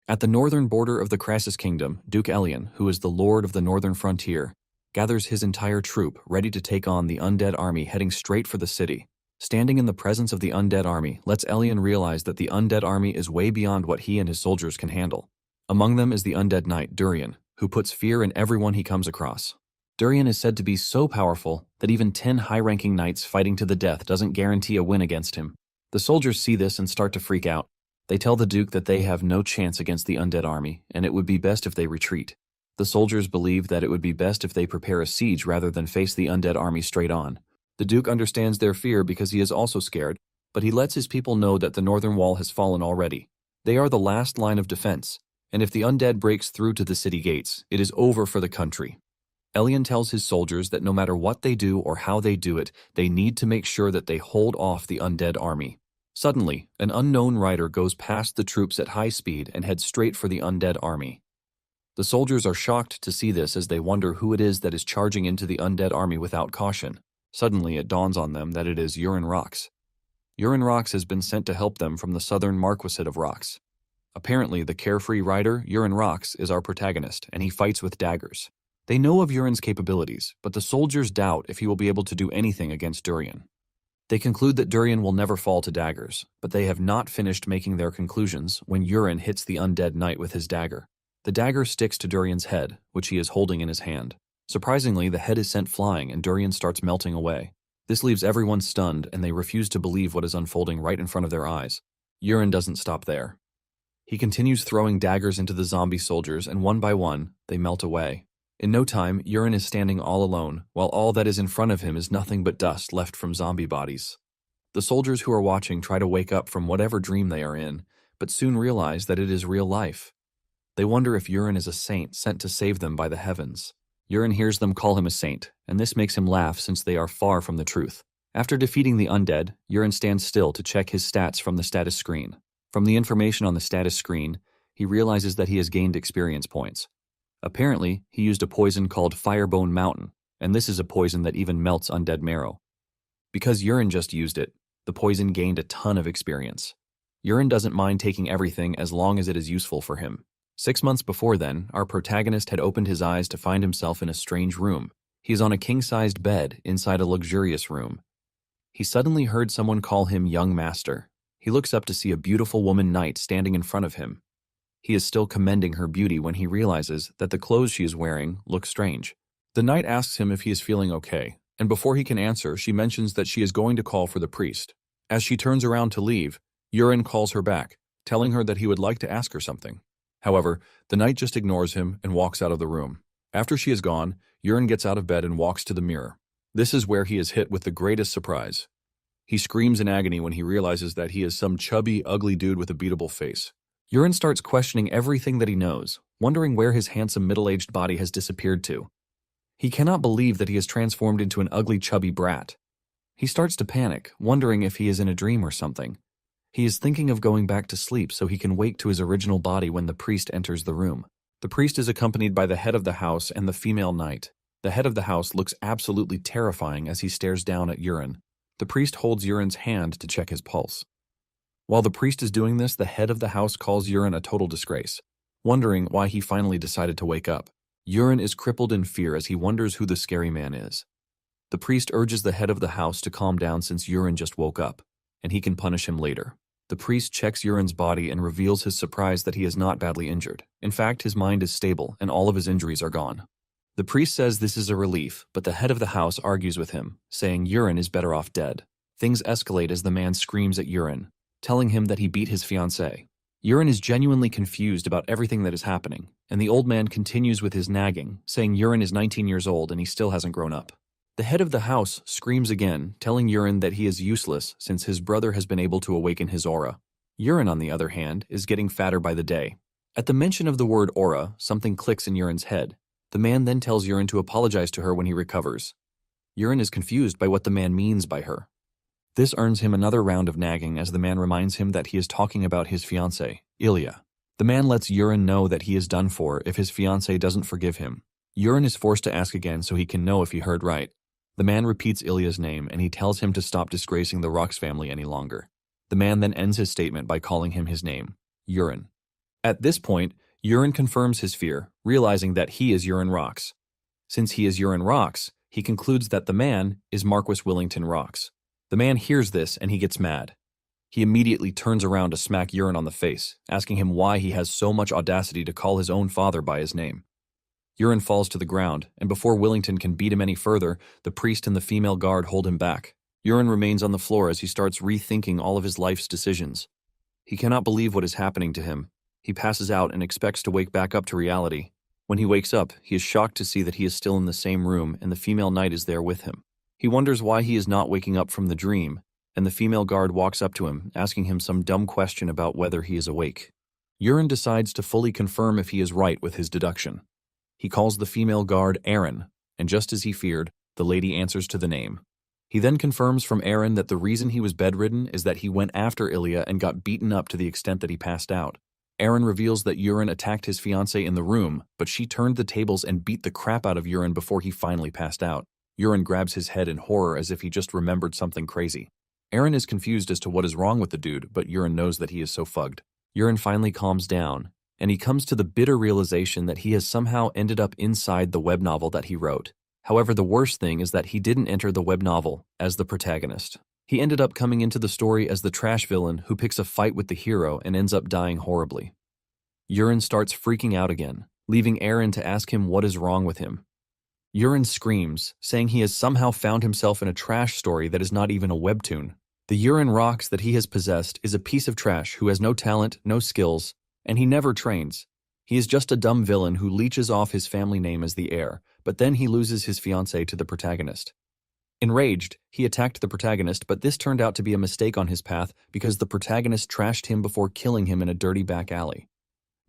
At the northern border of the Crassus kingdom, Duke Elion, who is the lord of the northern frontier, gathers his entire troop ready to take on the undead army heading straight for the city. Standing in the presence of the undead army lets Elion realize that the undead army is way beyond what he and his soldiers can handle. Among them is the undead knight, Durian, who puts fear in everyone he comes across. Durian is said to be so powerful that even 10 high-ranking knights fighting to the death doesn't guarantee a win against him. The soldiers see this and start to freak out. They tell the Duke that they have no chance against the undead army, and it would be best if they retreat. The soldiers believe that it would be best if they prepare a siege rather than face the undead army straight on. The Duke understands their fear because he is also scared, but he lets his people know that the northern wall has fallen already. They are the last line of defense, and if the undead breaks through to the city gates, it is over for the country. Elion tells his soldiers that no matter what they do or how they do it, they need to make sure that they hold off the undead army. Suddenly, an unknown rider goes past the troops at high speed and heads straight for the undead army. The soldiers are shocked to see this as they wonder who it is that is charging into the undead army without caution. Suddenly, it dawns on them that it is Urin Rox. Urin Rox has been sent to help them from the southern Marquisate of Rox. Apparently, the carefree rider, Urin Rox, is our protagonist, and he fights with daggers. They know of Urin's capabilities, but the soldiers doubt if he will be able to do anything against Durian. They conclude that Durian will never fall to daggers, but they have not finished making their conclusions when Urin hits the undead knight with his dagger. The dagger sticks to Durian's head, which he is holding in his hand. Surprisingly, the head is sent flying and Durian starts melting away. This leaves everyone stunned and they refuse to believe what is unfolding right in front of their eyes. Urin doesn't stop there. He continues throwing daggers into the zombie soldiers and one by one, they melt away. In no time, Urin is standing all alone, while all that is in front of him is nothing but dust left from zombie bodies. The soldiers who are watching try to wake up from whatever dream they are in, but soon realize that it is real life. They wonder if Urin is a saint sent to save them by the heavens. Urin hears them call him a saint, and this makes him laugh since they are far from the truth. After defeating the undead, Urin stands still to check his stats from the status screen. From the information on the status screen, he realizes that he has gained experience points. Apparently, he used a poison called Firebone Mountain, and this is a poison that even melts undead marrow. Because Urin just used it, the poison gained a ton of experience. Urin doesn't mind taking everything as long as it is useful for him. 6 months before then, our protagonist had opened his eyes to find himself in a strange room. He is on a king-sized bed inside a luxurious room. He suddenly heard someone call him young master. He looks up to see a beautiful woman knight standing in front of him. He is still commending her beauty when he realizes that the clothes she is wearing look strange. The knight asks him if he is feeling okay, and before he can answer, she mentions that she is going to call for the priest. As she turns around to leave, Urin calls her back, telling her that he would like to ask her something. However, the knight just ignores him and walks out of the room. After she is gone, Urin gets out of bed and walks to the mirror. This is where he is hit with the greatest surprise. He screams in agony when he realizes that he is some chubby, ugly dude with a beatable face. Urin starts questioning everything that he knows, wondering where his handsome middle-aged body has disappeared to. He cannot believe that he has transformed into an ugly, chubby brat. He starts to panic, wondering if he is in a dream or something. He is thinking of going back to sleep so he can wake to his original body when the priest enters the room. The priest is accompanied by the head of the house and the female knight. The head of the house looks absolutely terrifying as he stares down at Urin. The priest holds Urin's hand to check his pulse. While the priest is doing this, the head of the house calls Urin a total disgrace, wondering why he finally decided to wake up. Urin is crippled in fear as he wonders who the scary man is. The priest urges the head of the house to calm down since Urin just woke up, and he can punish him later. The priest checks Urin's body and reveals his surprise that he is not badly injured. In fact, his mind is stable and all of his injuries are gone. The priest says this is a relief, but the head of the house argues with him, saying Urin is better off dead. Things escalate as the man screams at Urin, telling him that he beat his fiancée. Urin is genuinely confused about everything that is happening, and the old man continues with his nagging, saying Urin is 19 years old and he still hasn't grown up. The head of the house screams again, telling Urin that he is useless since his brother has been able to awaken his aura. Urin, on the other hand, is getting fatter by the day. At the mention of the word aura, something clicks in Urin's head. The man then tells Urin to apologize to her when he recovers. Urin is confused by what the man means by her. This earns him another round of nagging as the man reminds him that he is talking about his fiancée, Ilya. The man lets Urin know that he is done for if his fiancée doesn't forgive him. Urin is forced to ask again so he can know if he heard right. The man repeats Ilya's name and he tells him to stop disgracing the Rox family any longer. The man then ends his statement by calling him his name, Urin. At this point, Urine confirms his fear, realizing that he is Urine Rocks. Since he is Urine Rocks, he concludes that the man is Marquis Willington Rocks. The man hears this and he gets mad. He immediately turns around to smack Urine on the face, asking him why he has so much audacity to call his own father by his name. Urine falls to the ground, and before Willington can beat him any further, the priest and the female guard hold him back. Urine remains on the floor as he starts rethinking all of his life's decisions. He cannot believe what is happening to him. He passes out and expects to wake back up to reality. When he wakes up, he is shocked to see that he is still in the same room and the female knight is there with him. He wonders why he is not waking up from the dream, and the female guard walks up to him, asking him some dumb question about whether he is awake. Urine decides to fully confirm if he is right with his deduction. He calls the female guard Aaron, and just as he feared, the lady answers to the name. He then confirms from Aaron that the reason he was bedridden is that he went after Ilya and got beaten up to the extent that he passed out. Aaron reveals that Urine attacked his fiancée in the room, but she turned the tables and beat the crap out of Urine before he finally passed out. Urine grabs his head in horror as if he just remembered something crazy. Aaron is confused as to what is wrong with the dude, but Urine knows that he is so fugged. Urine finally calms down, and he comes to the bitter realization that he has somehow ended up inside the web novel that he wrote. However, the worst thing is that he didn't enter the web novel as the protagonist. He ended up coming into the story as the trash villain who picks a fight with the hero and ends up dying horribly. Urine starts freaking out again, leaving Aaron to ask him what is wrong with him. Urine screams, saying he has somehow found himself in a trash story that is not even a webtoon. The Urine Rocks that he has possessed is a piece of trash who has no talent, no skills, and he never trains. He is just a dumb villain who leeches off his family name as the heir, but then he loses his fiancée to the protagonist. Enraged, he attacked the protagonist, but this turned out to be a mistake on his path because the protagonist trashed him before killing him in a dirty back alley.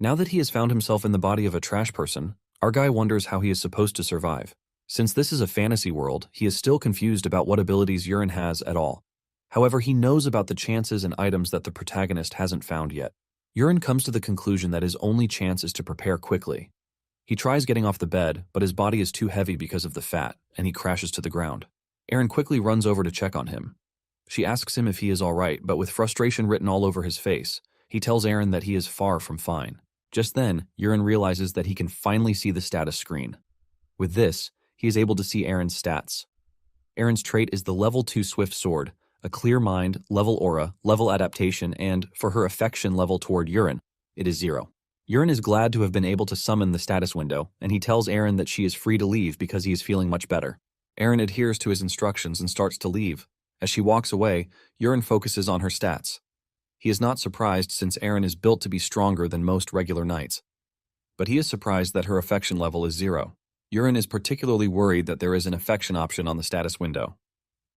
Now that he has found himself in the body of a trash person, our guy wonders how he is supposed to survive. Since this is a fantasy world, he is still confused about what abilities Urine has at all. However, he knows about the chances and items that the protagonist hasn't found yet. Urine comes to the conclusion that his only chance is to prepare quickly. He tries getting off the bed, but his body is too heavy because of the fat, and he crashes to the ground. Aaron quickly runs over to check on him. She asks him if he is all right, but with frustration written all over his face, he tells Aaron that he is far from fine. Just then, Urine realizes that he can finally see the status screen. With this, he is able to see Aaron's stats. Aaron's trait is the level 2 Swift Sword, a clear mind, level aura, level adaptation, and, for her affection level toward Urine, it is 0. Urine is glad to have been able to summon the status window, and he tells Aaron that she is free to leave because he is feeling much better. Aaron adheres to his instructions and starts to leave. As she walks away, Urine focuses on her stats. He is not surprised since Aaron is built to be stronger than most regular knights. But he is surprised that her affection level is 0. Urine is particularly worried that there is an affection option on the status window.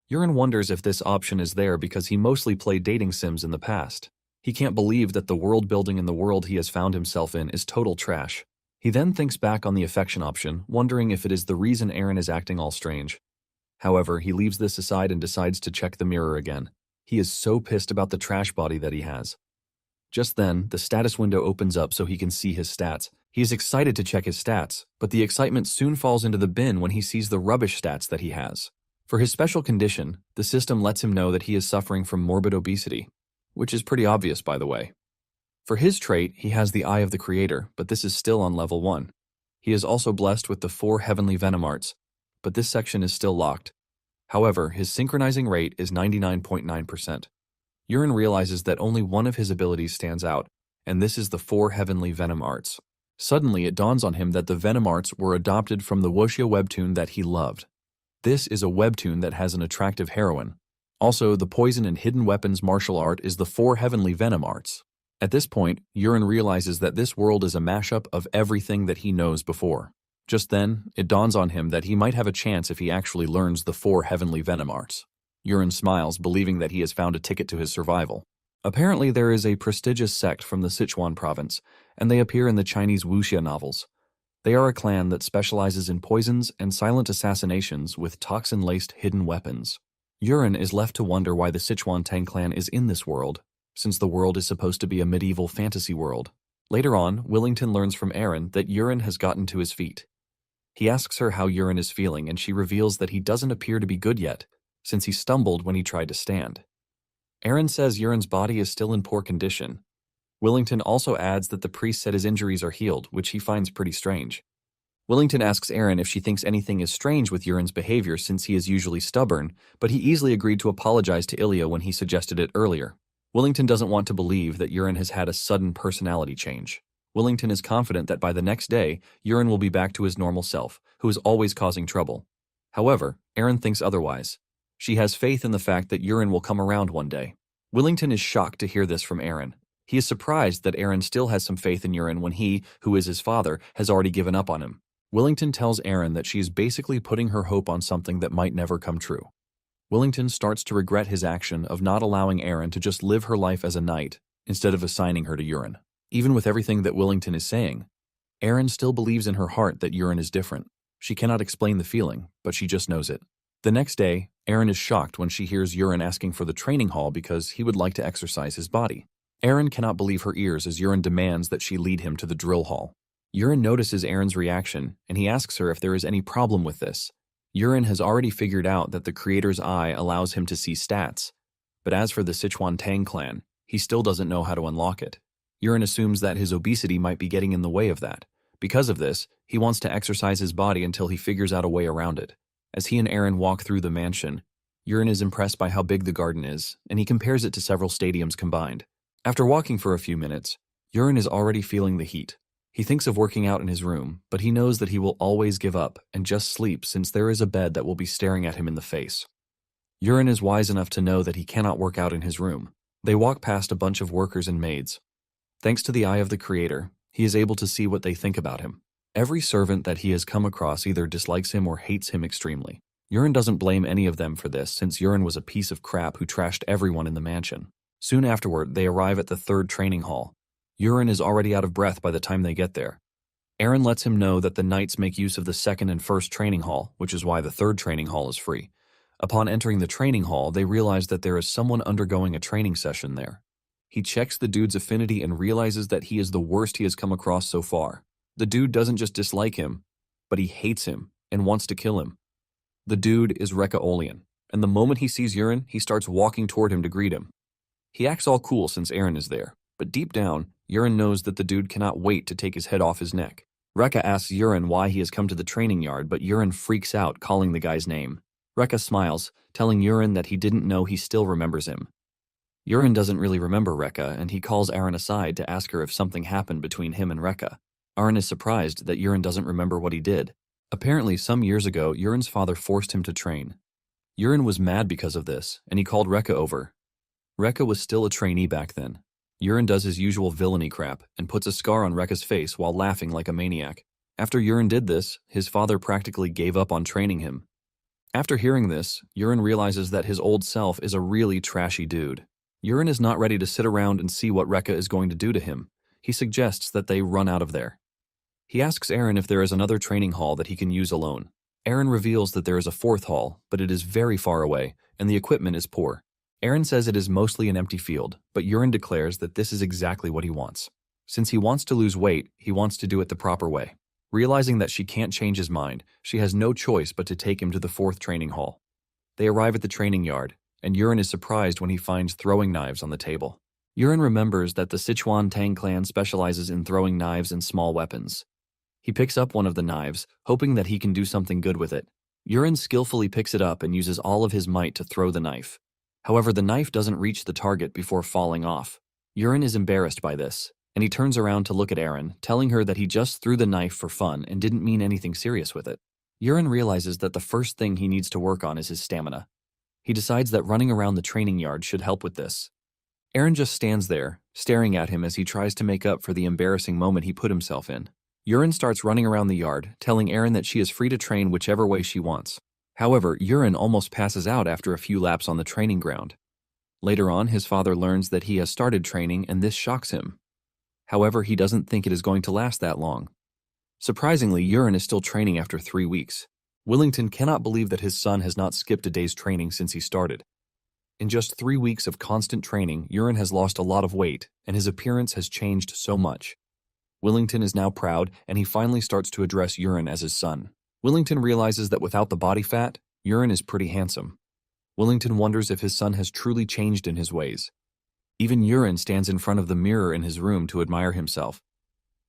Urine wonders if this option is there because he mostly played dating sims in the past. He can't believe that the world building in the world he has found himself in is total trash. He then thinks back on the affection option, wondering if it is the reason Aaron is acting all strange. However, he leaves this aside and decides to check the mirror again. He is so pissed about the trash body that he has. Just then, the status window opens up so he can see his stats. He is excited to check his stats, but the excitement soon falls into the bin when he sees the rubbish stats that he has. For his special condition, the system lets him know that he is suffering from morbid obesity, which is pretty obvious, by the way. For his trait, he has the Eye of the Creator, but this is still on level 1. He is also blessed with the 4 Heavenly Venom Arts, but this section is still locked. However, his synchronizing rate is 99.9%. Urine realizes that only one of his abilities stands out, and this is the 4 Heavenly Venom Arts. Suddenly, it dawns on him that the Venom Arts were adopted from the wuxia webtoon that he loved. This is a webtoon that has an attractive heroine. Also, the poison and hidden weapons martial art is the 4 Heavenly Venom Arts. At this point, Urine realizes that this world is a mashup of everything that he knows before. Just then, it dawns on him that he might have a chance if he actually learns the 4 Heavenly Venom Arts. Urine smiles, believing that he has found a ticket to his survival. Apparently, there is a prestigious sect from the Sichuan province, and they appear in the Chinese wuxia novels. They are a clan that specializes in poisons and silent assassinations with toxin-laced hidden weapons. Urine is left to wonder why the Sichuan Tang clan is in this world, since the world is supposed to be a medieval fantasy world. Later on, Willington learns from Aaron that Urine has gotten to his feet. He asks her how Urine is feeling, and she reveals that he doesn't appear to be good yet, since he stumbled when he tried to stand. Aaron says Urine's body is still in poor condition. Willington also adds that the priest said his injuries are healed, which he finds pretty strange. Willington asks Erin if she thinks anything is strange with Urin's behavior since he is usually stubborn, but he easily agreed to apologize to Ilya when he suggested it earlier. Willington doesn't want to believe that Urin has had a sudden personality change. Willington is confident that by the next day, Urin will be back to his normal self, who is always causing trouble. However, Erin thinks otherwise. She has faith in the fact that Urin will come around one day. Willington is shocked to hear this from Erin. He is surprised that Erin still has some faith in Urin when he, who is his father, has already given up on him. Willington tells Erin that she is basically putting her hope on something that might never come true. Willington starts to regret his action of not allowing Erin to just live her life as a knight instead of assigning her to Urin. Even with everything that Willington is saying, Erin still believes in her heart that Urin is different. She cannot explain the feeling, but she just knows it. The next day, Erin is shocked when she hears Urin asking for the training hall because he would like to exercise his body. Erin cannot believe her ears as Urin demands that she lead him to the drill hall. Urin notices Erin's reaction, and he asks her if there is any problem with this. Urin has already figured out that the Creator's Eye allows him to see stats, but as for the Sichuan Tang clan, he still doesn't know how to unlock it. Urin assumes that his obesity might be getting in the way of that. Because of this, he wants to exercise his body until he figures out a way around it. As he and Erin walk through the mansion, Urin is impressed by how big the garden is, and he compares it to several stadiums combined. After walking for a few minutes, Urin is already feeling the heat. He thinks of working out in his room, but he knows that he will always give up and just sleep since there is a bed that will be staring at him in the face. Urin is wise enough to know that he cannot work out in his room. They walk past a bunch of workers and maids. Thanks to the eye of the Creator, he is able to see what they think about him. Every servant that he has come across either dislikes him or hates him extremely. Urin doesn't blame any of them for this since Urin was a piece of crap who trashed everyone in the mansion. Soon afterward, they arrive at the third training hall. Urin is already out of breath by the time they get there. Erin lets him know that the knights make use of the second and first training hall, which is why the third training hall is free. Upon entering the training hall, they realize that there is someone undergoing a training session there. He checks the dude's affinity and realizes that he is the worst he has come across so far. The dude doesn't just dislike him, but he hates him and wants to kill him. The dude is Rekka Olian, and the moment he sees Urin, he starts walking toward him to greet him. He acts all cool since Erin is there, but deep down, Urin knows that the dude cannot wait to take his head off his neck. Rekka asks Urin why he has come to the training yard, but Urin freaks out, calling the guy's name. Rekka smiles, telling Urin that he didn't know he still remembers him. Urin doesn't really remember Rekka, and he calls Erin aside to ask her if something happened between him and Rekka. Erin is surprised that Urin doesn't remember what he did. Apparently, some years ago, Urin's father forced him to train. Urin was mad because of this, and he called Rekka over. Rekka was still a trainee back then. Urin does his usual villainy crap and puts a scar on Rekka's face while laughing like a maniac. After Urin did this, his father practically gave up on training him. After hearing this, Urin realizes that his old self is a really trashy dude. Urin is not ready to sit around and see what Rekka is going to do to him. He suggests that they run out of there. He asks Erin if there is another training hall that he can use alone. Erin reveals that there is a fourth hall, but it is very far away, and the equipment is poor. Erin says it is mostly an empty field, but Urin declares that this is exactly what he wants. Since he wants to lose weight, he wants to do it the proper way. Realizing that she can't change his mind, she has no choice but to take him to the fourth training hall. They arrive at the training yard, and Urin is surprised when he finds throwing knives on the table. Urin remembers that the Sichuan Tang clan specializes in throwing knives and small weapons. He picks up one of the knives, hoping that he can do something good with it. Urin skillfully picks it up and uses all of his might to throw the knife. However, the knife doesn't reach the target before falling off. Urin is embarrassed by this, and he turns around to look at Erin, telling her that he just threw the knife for fun and didn't mean anything serious with it. Urin realizes that the first thing he needs to work on is his stamina. He decides that running around the training yard should help with this. Erin just stands there, staring at him as he tries to make up for the embarrassing moment he put himself in. Urin starts running around the yard, telling Erin that she is free to train whichever way she wants. However, Urin almost passes out after a few laps on the training ground. Later on, his father learns that he has started training, and this shocks him. However, he doesn't think it is going to last that long. Surprisingly, Urin is still training after 3 weeks. Willington cannot believe that his son has not skipped a day's training since he started. In just 3 weeks of constant training, Urin has lost a lot of weight, and his appearance has changed so much. Willington is now proud, and he finally starts to address Urin as his son. Willington realizes that without the body fat, Urin is pretty handsome. Willington wonders if his son has truly changed in his ways. Even Urine stands in front of the mirror in his room to admire himself.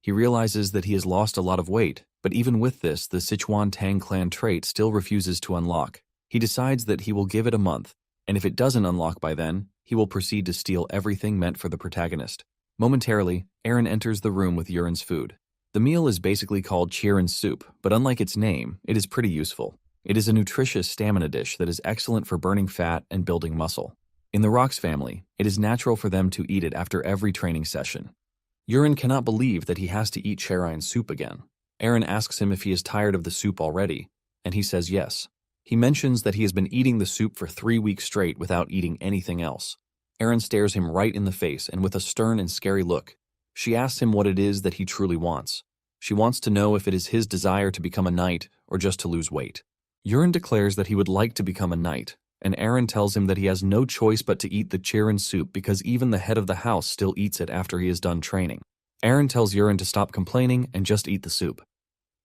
He realizes that he has lost a lot of weight, but even with this, the Sichuan Tang clan trait still refuses to unlock. He decides that he will give it a month, and if it doesn't unlock by then, he will proceed to steal everything meant for the protagonist. Momentarily, Aaron enters the room with Urine's food. The meal is basically called Chirin soup, but unlike its name, it is pretty useful. It is a nutritious stamina dish that is excellent for burning fat and building muscle. In the Rox family, it is natural for them to eat it after every training session. Urine cannot believe that he has to eat Chirin soup again. Aaron asks him if he is tired of the soup already, and he says yes. He mentions that he has been eating the soup for 3 weeks straight without eating anything else. Aaron stares him right in the face and with a stern and scary look. She asks him what it is that he truly wants. She wants to know if it is his desire to become a knight or just to lose weight. Urine declares that he would like to become a knight, and Aaron tells him that he has no choice but to eat the Chirin soup because even the head of the house still eats it after he is done training. Aaron tells Urine to stop complaining and just eat the soup.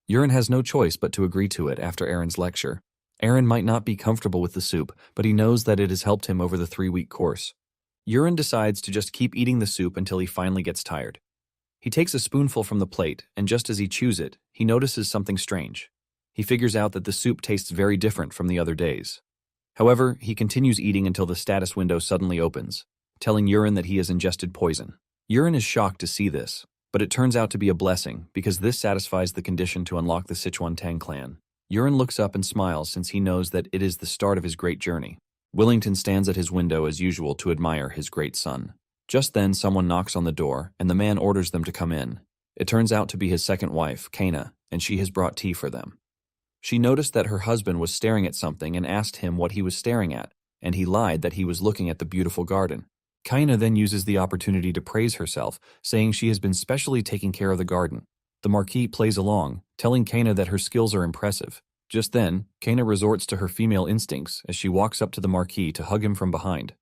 Urine has no choice but to agree to it after Aaron's lecture. Aaron might not be comfortable with the soup, but he knows that it has helped him over the 3-week course. Urine decides to just keep eating the soup until he finally gets tired. He takes a spoonful from the plate, and just as he chews it, he notices something strange. He figures out that the soup tastes very different from the other days. However, he continues eating until the status window suddenly opens, telling Urine that he has ingested poison. Urine is shocked to see this, but it turns out to be a blessing because this satisfies the condition to unlock the Sichuan Tang clan. Urine looks up and smiles since he knows that it is the start of his great journey. Willington stands at his window as usual to admire his great son. Just then, someone knocks on the door, and the man orders them to come in. It turns out to be his second wife, Kana, and she has brought tea for them. She noticed that her husband was staring at something and asked him what he was staring at, and he lied that he was looking at the beautiful garden. Kana then uses the opportunity to praise herself, saying she has been specially taking care of the garden. The Marquis plays along, telling Kana that her skills are impressive. Just then, Kana resorts to her female instincts as she walks up to the Marquis to hug him from behind.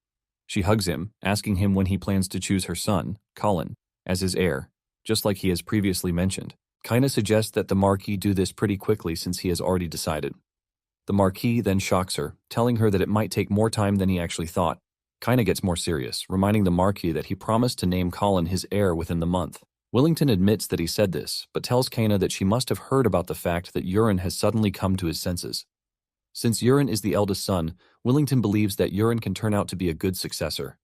She hugs him, asking him when he plans to choose her son, Colin, as his heir, just like he has previously mentioned. Kana suggests that the Marquis do this pretty quickly since he has already decided. The Marquis then shocks her, telling her that it might take more time than he actually thought. Kana gets more serious, reminding the Marquis that he promised to name Colin his heir within the month. Willington admits that he said this, but tells Kana that she must have heard about the fact that Urine has suddenly come to his senses. Since Urine is the eldest son, Willington believes that Urine can turn out to be a good successor.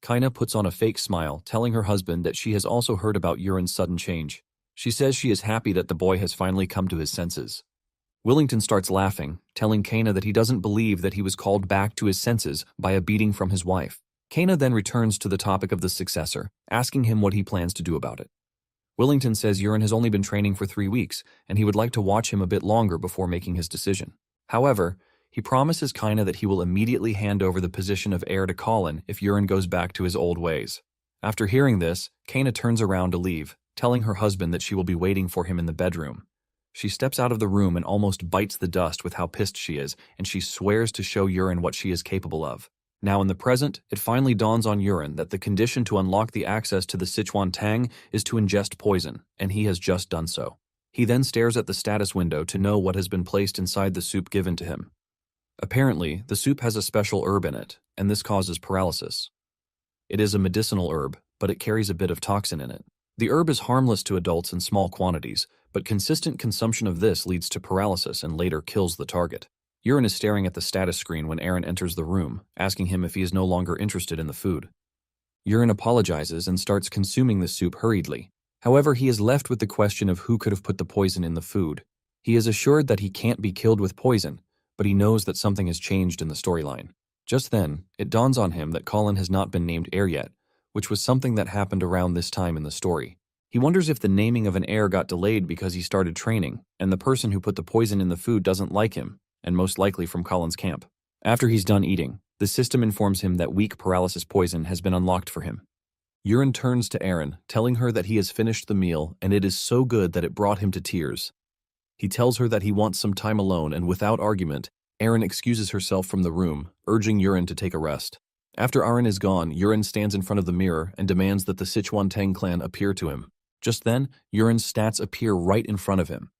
Kana puts on a fake smile, telling her husband that she has also heard about Urine's sudden change. She says she is happy that the boy has finally come to his senses. Willington starts laughing, telling Kana that he doesn't believe that he was called back to his senses by a beating from his wife. Kana then returns to the topic of the successor, asking him what he plans to do about it. Willington says Urine has only been training for 3 weeks, and he would like to watch him a bit longer before making his decision. However, he promises Kana that he will immediately hand over the position of heir to Colin if Urine goes back to his old ways. After hearing this, Kana turns around to leave, telling her husband that she will be waiting for him in the bedroom. She steps out of the room and almost bites the dust with how pissed she is, and she swears to show Urine what she is capable of. Now in the present, it finally dawns on Urine that the condition to unlock the access to the Sichuan Tang is to ingest poison, and he has just done so. He then stares at the status window to know what has been placed inside the soup given to him. Apparently, the soup has a special herb in it, and this causes paralysis. It is a medicinal herb, but it carries a bit of toxin in it. The herb is harmless to adults in small quantities, but consistent consumption of this leads to paralysis and later kills the target. Urine is staring at the status screen when Aaron enters the room, asking him if he is no longer interested in the food. Urine apologizes and starts consuming the soup hurriedly. However, he is left with the question of who could have put the poison in the food. He is assured that he can't be killed with poison, but he knows that something has changed in the storyline. Just then, it dawns on him that Colin has not been named heir yet, which was something that happened around this time in the story. He wonders if the naming of an heir got delayed because he started training, and the person who put the poison in the food doesn't like him, and most likely from Colin's camp. After he's done eating, the system informs him that weak paralysis poison has been unlocked for him. Urine turns to Aaron, telling her that he has finished the meal and it is so good that it brought him to tears. He tells her that he wants some time alone, and without argument, Aaron excuses herself from the room, urging Urine to take a rest. After Aaron is gone, Urine stands in front of the mirror and demands that the Sichuan Tang clan appear to him. Just then, Urine's stats appear right in front of him.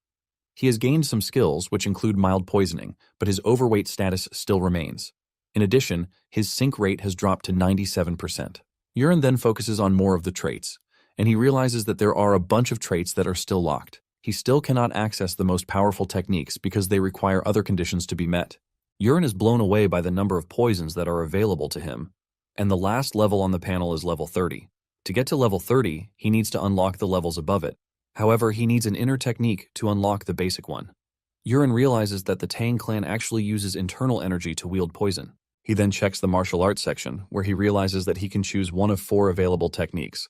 He has gained some skills, which include mild poisoning, but his overweight status still remains. In addition, his sync rate has dropped to 97%. Urine then focuses on more of the traits, and he realizes that there are a bunch of traits that are still locked. He still cannot access the most powerful techniques because they require other conditions to be met. Urine is blown away by the number of poisons that are available to him, and the last level on the panel is level 30. To get to level 30, he needs to unlock the levels above it. However, he needs an inner technique to unlock the basic one. Urine realizes that the Tang clan actually uses internal energy to wield poison. He then checks the martial arts section, where he realizes that he can choose one of 4 available techniques.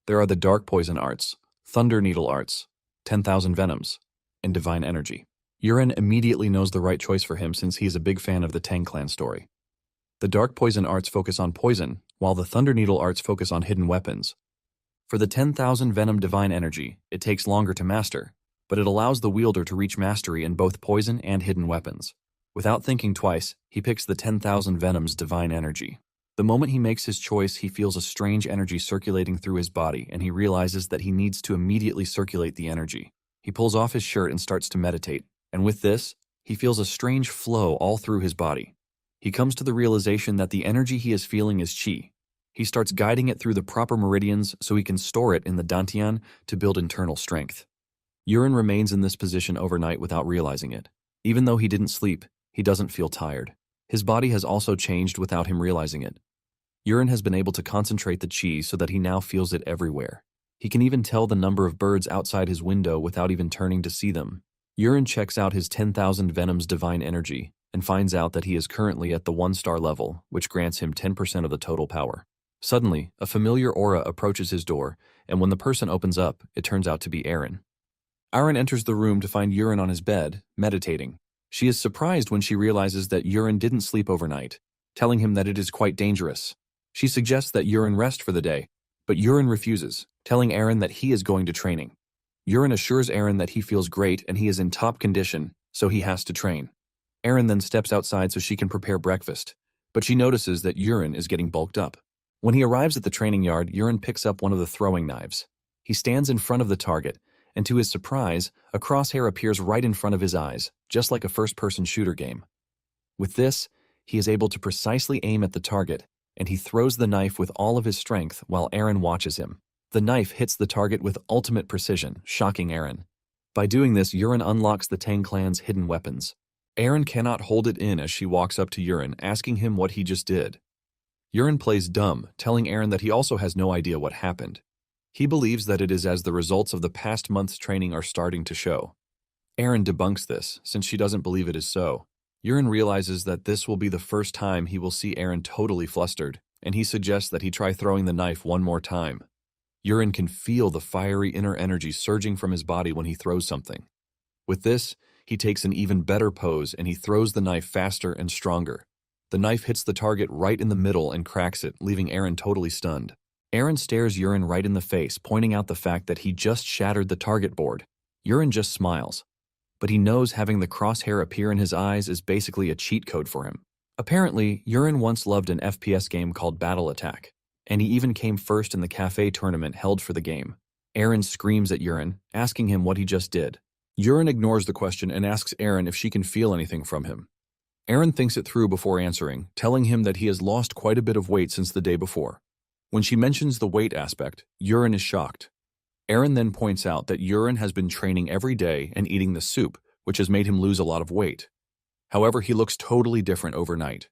There are the Dark Poison Arts, Thunder Needle Arts, 10,000 Venoms, and Divine Energy. Urine immediately knows the right choice for him since he is a big fan of the Tang clan story. The Dark Poison Arts focus on poison, while the Thunder Needle Arts focus on hidden weapons. For the 10,000 Venom Divine Energy, it takes longer to master, but it allows the wielder to reach mastery in both poison and hidden weapons. Without thinking twice, he picks the 10,000 Venom's Divine Energy. The moment he makes his choice, he feels a strange energy circulating through his body, and he realizes that he needs to immediately circulate the energy. He pulls off his shirt and starts to meditate, and with this, he feels a strange flow all through his body. He comes to the realization that the energy he is feeling is qi. He starts guiding it through the proper meridians so he can store it in the dantian to build internal strength. Urine remains in this position overnight without realizing it. Even though he didn't sleep, he doesn't feel tired. His body has also changed without him realizing it. Urine has been able to concentrate the qi so that he now feels it everywhere. He can even tell the number of birds outside his window without even turning to see them. Urine checks out his 10,000 Venom's Divine Energy and finds out that he is currently at the 1-star level, which grants him 10% of the total power. Suddenly, a familiar aura approaches his door, and when the person opens up, it turns out to be Aaron. Aaron enters the room to find Urine on his bed, meditating. She is surprised when she realizes that Urine didn't sleep overnight, telling him that it is quite dangerous. She suggests that Urine rest for the day, but Urine refuses, telling Aaron that he is going to training. Urine assures Aaron that he feels great and he is in top condition, so he has to train. Aaron then steps outside so she can prepare breakfast, but she notices that Urine is getting bulked up. When he arrives at the training yard, Urine picks up one of the throwing knives. He stands in front of the target, and to his surprise, a crosshair appears right in front of his eyes, just like a first-person shooter game. With this, he is able to precisely aim at the target, and he throws the knife with all of his strength while Aaron watches him. The knife hits the target with ultimate precision, shocking Aaron. By doing this, Urine unlocks the Tang clan's hidden weapons. Aaron cannot hold it in as she walks up to Urine, asking him what he just did. Urine plays dumb, telling Aaron that he also has no idea what happened. He believes that it is as the results of the past month's training are starting to show. Aaron debunks this, since she doesn't believe it is so. Urine realizes that this will be the first time he will see Aaron totally flustered, and he suggests that he try throwing the knife one more time. Urine can feel the fiery inner energy surging from his body when he throws something. With this, he takes an even better pose and he throws the knife faster and stronger. The knife hits the target right in the middle and cracks it, leaving Aaron totally stunned. Aaron stares Urine right in the face, pointing out the fact that he just shattered the target board. Urine just smiles. But he knows having the crosshair appear in his eyes is basically a cheat code for him. Apparently, Urine once loved an FPS game called Battle Attack, and he even came first in the cafe tournament held for the game. Aaron screams at Urine, asking him what he just did. Urine ignores the question and asks Aaron if she can feel anything from him. Aaron thinks it through before answering, telling him that he has lost quite a bit of weight since the day before. When she mentions the weight aspect, Urine is shocked. Aaron then points out that Urine has been training every day and eating the soup, which has made him lose a lot of weight. However, he looks totally different overnight.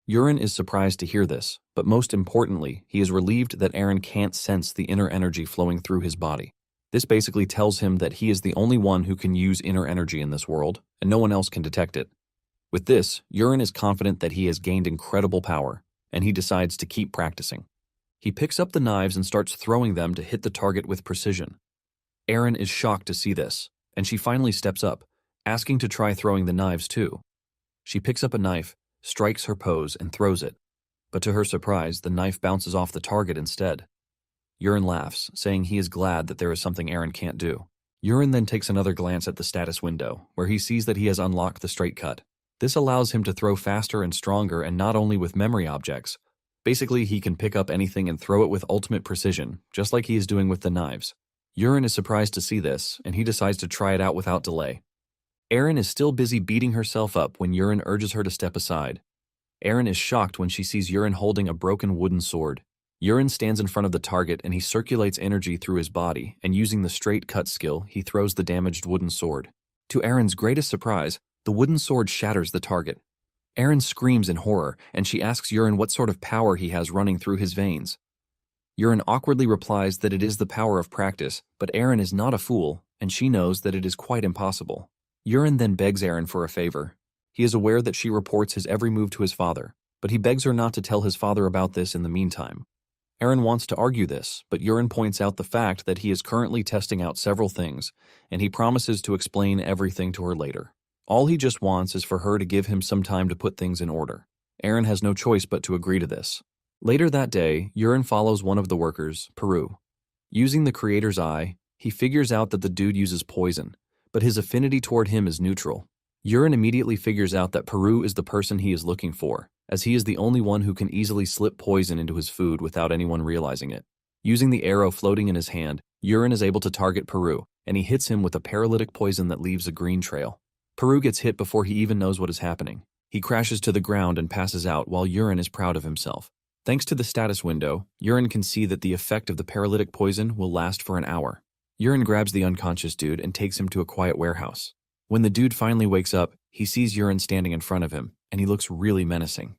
Urine is surprised to hear this, but most importantly, he is relieved that Aaron can't sense the inner energy flowing through his body. This basically tells him that he is the only one who can use inner energy in this world, and no one else can detect it. With this, Urine is confident that he has gained incredible power, and he decides to keep practicing. He picks up the knives and starts throwing them to hit the target with precision. Aaron is shocked to see this, and she finally steps up, asking to try throwing the knives too. She picks up a knife, strikes her pose, and throws it. But to her surprise, the knife bounces off the target instead. Urine laughs, saying he is glad that there is something Aaron can't do. Urine then takes another glance at the status window, where he sees that he has unlocked the straight cut. This allows him to throw faster and stronger, and not only with memory objects. Basically, he can pick up anything and throw it with ultimate precision, just like he is doing with the knives. Urine is surprised to see this, and he decides to try it out without delay. Aaron is still busy beating herself up when Urine urges her to step aside. Aaron is shocked when she sees Urine holding a broken wooden sword. Urine stands in front of the target and he circulates energy through his body, and using the straight cut skill, he throws the damaged wooden sword. To Erin's greatest surprise, the wooden sword shatters the target. Erin screams in horror, and she asks Urine what sort of power he has running through his veins. Urine awkwardly replies that it is the power of practice, but Erin is not a fool, and she knows that it is quite impossible. Urine then begs Erin for a favor. He is aware that she reports his every move to his father, but he begs her not to tell his father about this in the meantime. Erin wants to argue this, but Urine points out the fact that he is currently testing out several things, and he promises to explain everything to her later. All he just wants is for her to give him some time to put things in order. Erin has no choice but to agree to this. Later that day, Urine follows one of the workers, Peru. Using the Creator's Eye, he figures out that the dude uses poison, but his affinity toward him is neutral. Urine immediately figures out that Peru is the person he is looking for, as he is the only one who can easily slip poison into his food without anyone realizing it. Using the arrow floating in his hand, Urine is able to target Peru, and he hits him with a paralytic poison that leaves a green trail. Peru gets hit before he even knows what is happening. He crashes to the ground and passes out while Urine is proud of himself. Thanks to the status window, Urine can see that the effect of the paralytic poison will last for an hour. Urine grabs the unconscious dude and takes him to a quiet warehouse. When the dude finally wakes up, he sees Urine standing in front of him, and he looks really menacing.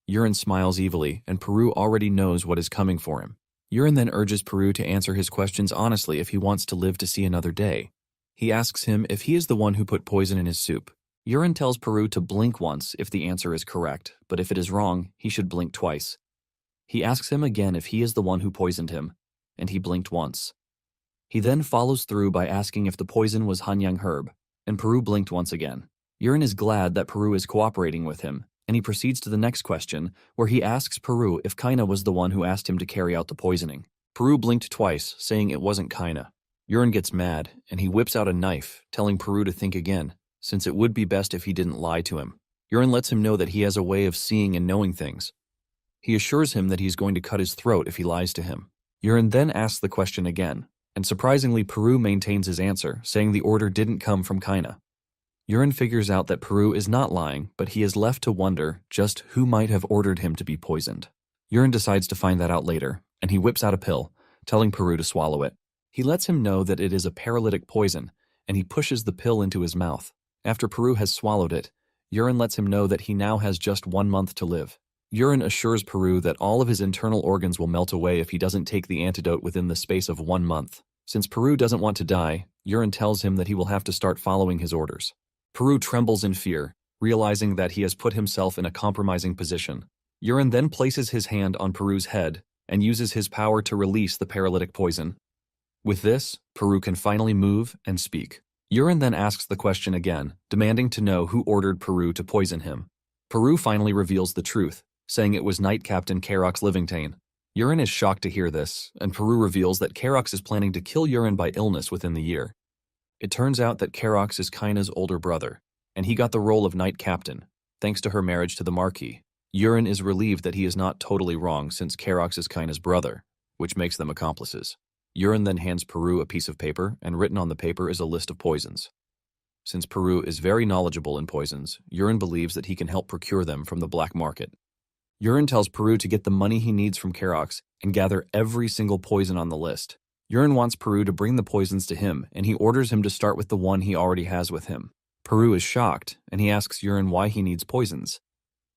Urine smiles evilly, and Peru already knows what is coming for him. Urine then urges Peru to answer his questions honestly if he wants to live to see another day. He asks him if he is the one who put poison in his soup. Urine tells Peru to blink once if the answer is correct, but if it is wrong, he should blink twice. He asks him again if he is the one who poisoned him, and he blinked once. He then follows through by asking if the poison was Hanyang herb, and Peru blinked once again. Urine is glad that Peru is cooperating with him, and he proceeds to the next question, where he asks Peru if Kaina was the one who asked him to carry out the poisoning. Peru blinked twice, saying it wasn't Kaina. Urine gets mad, and he whips out a knife, telling Peru to think again, since it would be best if he didn't lie to him. Urine lets him know that he has a way of seeing and knowing things. He assures him that he is going to cut his throat if he lies to him. Urine then asks the question again, and surprisingly Peru maintains his answer, saying the order didn't come from Kaina. Urine figures out that Peru is not lying, but he is left to wonder just who might have ordered him to be poisoned. Urine decides to find that out later, and he whips out a pill, telling Peru to swallow it. He lets him know that it is a paralytic poison, and he pushes the pill into his mouth. After Peru has swallowed it, Urine lets him know that he now has just 1 month to live. Urine assures Peru that all of his internal organs will melt away if he doesn't take the antidote within the space of 1 month. Since Peru doesn't want to die, Urine tells him that he will have to start following his orders. Peru trembles in fear, realizing that he has put himself in a compromising position. Urine then places his hand on Peru's head and uses his power to release the paralytic poison. With this, Peru can finally move and speak. Urine then asks the question again, demanding to know who ordered Peru to poison him. Peru finally reveals the truth, saying it was Knight Captain Karox Livingstane. Urine is shocked to hear this, and Peru reveals that Karox is planning to kill Urine by illness within the year. It turns out that Karox is Kaina's older brother, and he got the role of Knight Captain, thanks to her marriage to the Marquis. Urine is relieved that he is not totally wrong since Karox is Kaina's brother, which makes them accomplices. Urine then hands Peru a piece of paper, and written on the paper is a list of poisons. Since Peru is very knowledgeable in poisons, Urine believes that he can help procure them from the black market. Urine tells Peru to get the money he needs from Karox and gather every single poison on the list. Urine wants Peru to bring the poisons to him, and he orders him to start with the one he already has with him. Peru is shocked, and he asks Urine why he needs poisons.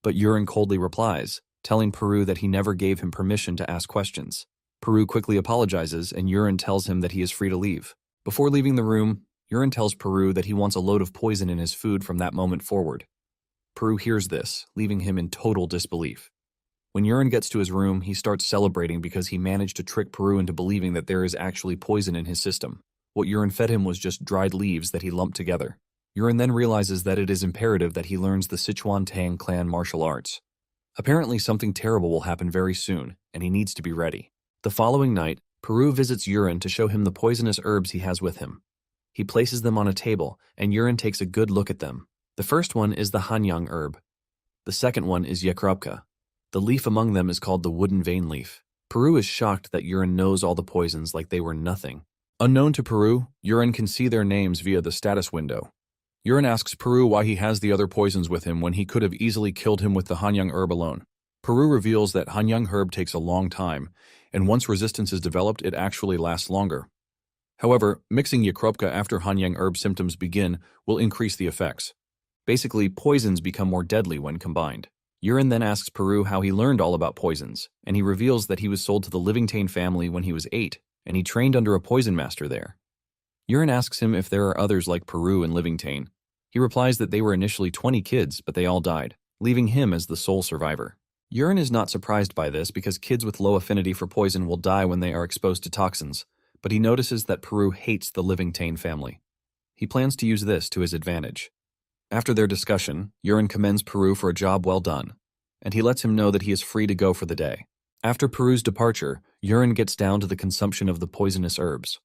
But Urine coldly replies, telling Peru that he never gave him permission to ask questions. Peru quickly apologizes, and Urine tells him that he is free to leave. Before leaving the room, Urine tells Peru that he wants a load of poison in his food from that moment forward. Peru hears this, leaving him in total disbelief. When Urine gets to his room, he starts celebrating because he managed to trick Peru into believing that there is actually poison in his system. What Urine fed him was just dried leaves that he lumped together. Urine then realizes that it is imperative that he learns the Sichuan Tang clan martial arts. Apparently something terrible will happen very soon, and he needs to be ready. The following night, Peru visits Urine to show him the poisonous herbs he has with him. He places them on a table, and Urine takes a good look at them. The first one is the Hanyang herb. The second one is Yekrupka. The leaf among them is called the wooden vein leaf. Peru is shocked that Urine knows all the poisons like they were nothing. Unknown to Peru, Urine can see their names via the status window. Urine asks Peru why he has the other poisons with him when he could have easily killed him with the Hanyang herb alone. Peru reveals that Hanyang herb takes a long time, and once resistance is developed, it actually lasts longer. However, mixing Yakropka after Hanyang herb symptoms begin will increase the effects. Basically, poisons become more deadly when combined. Yurin then asks Peru how he learned all about poisons, and he reveals that he was sold to the Livingtane family when he was 8, and he trained under a poison master there. Yurin asks him if there are others like Peru and Livingtane. He replies that they were initially 20 kids, but they all died, leaving him as the sole survivor. Yurin is not surprised by this because kids with low affinity for poison will die when they are exposed to toxins, but he notices that Peru hates the Livingtane family. He plans to use this to his advantage. After their discussion, Yurin commends Peru for a job well done, and he lets him know that he is free to go for the day. After Peru's departure, Yurin gets down to the consumption of the poisonous herbs.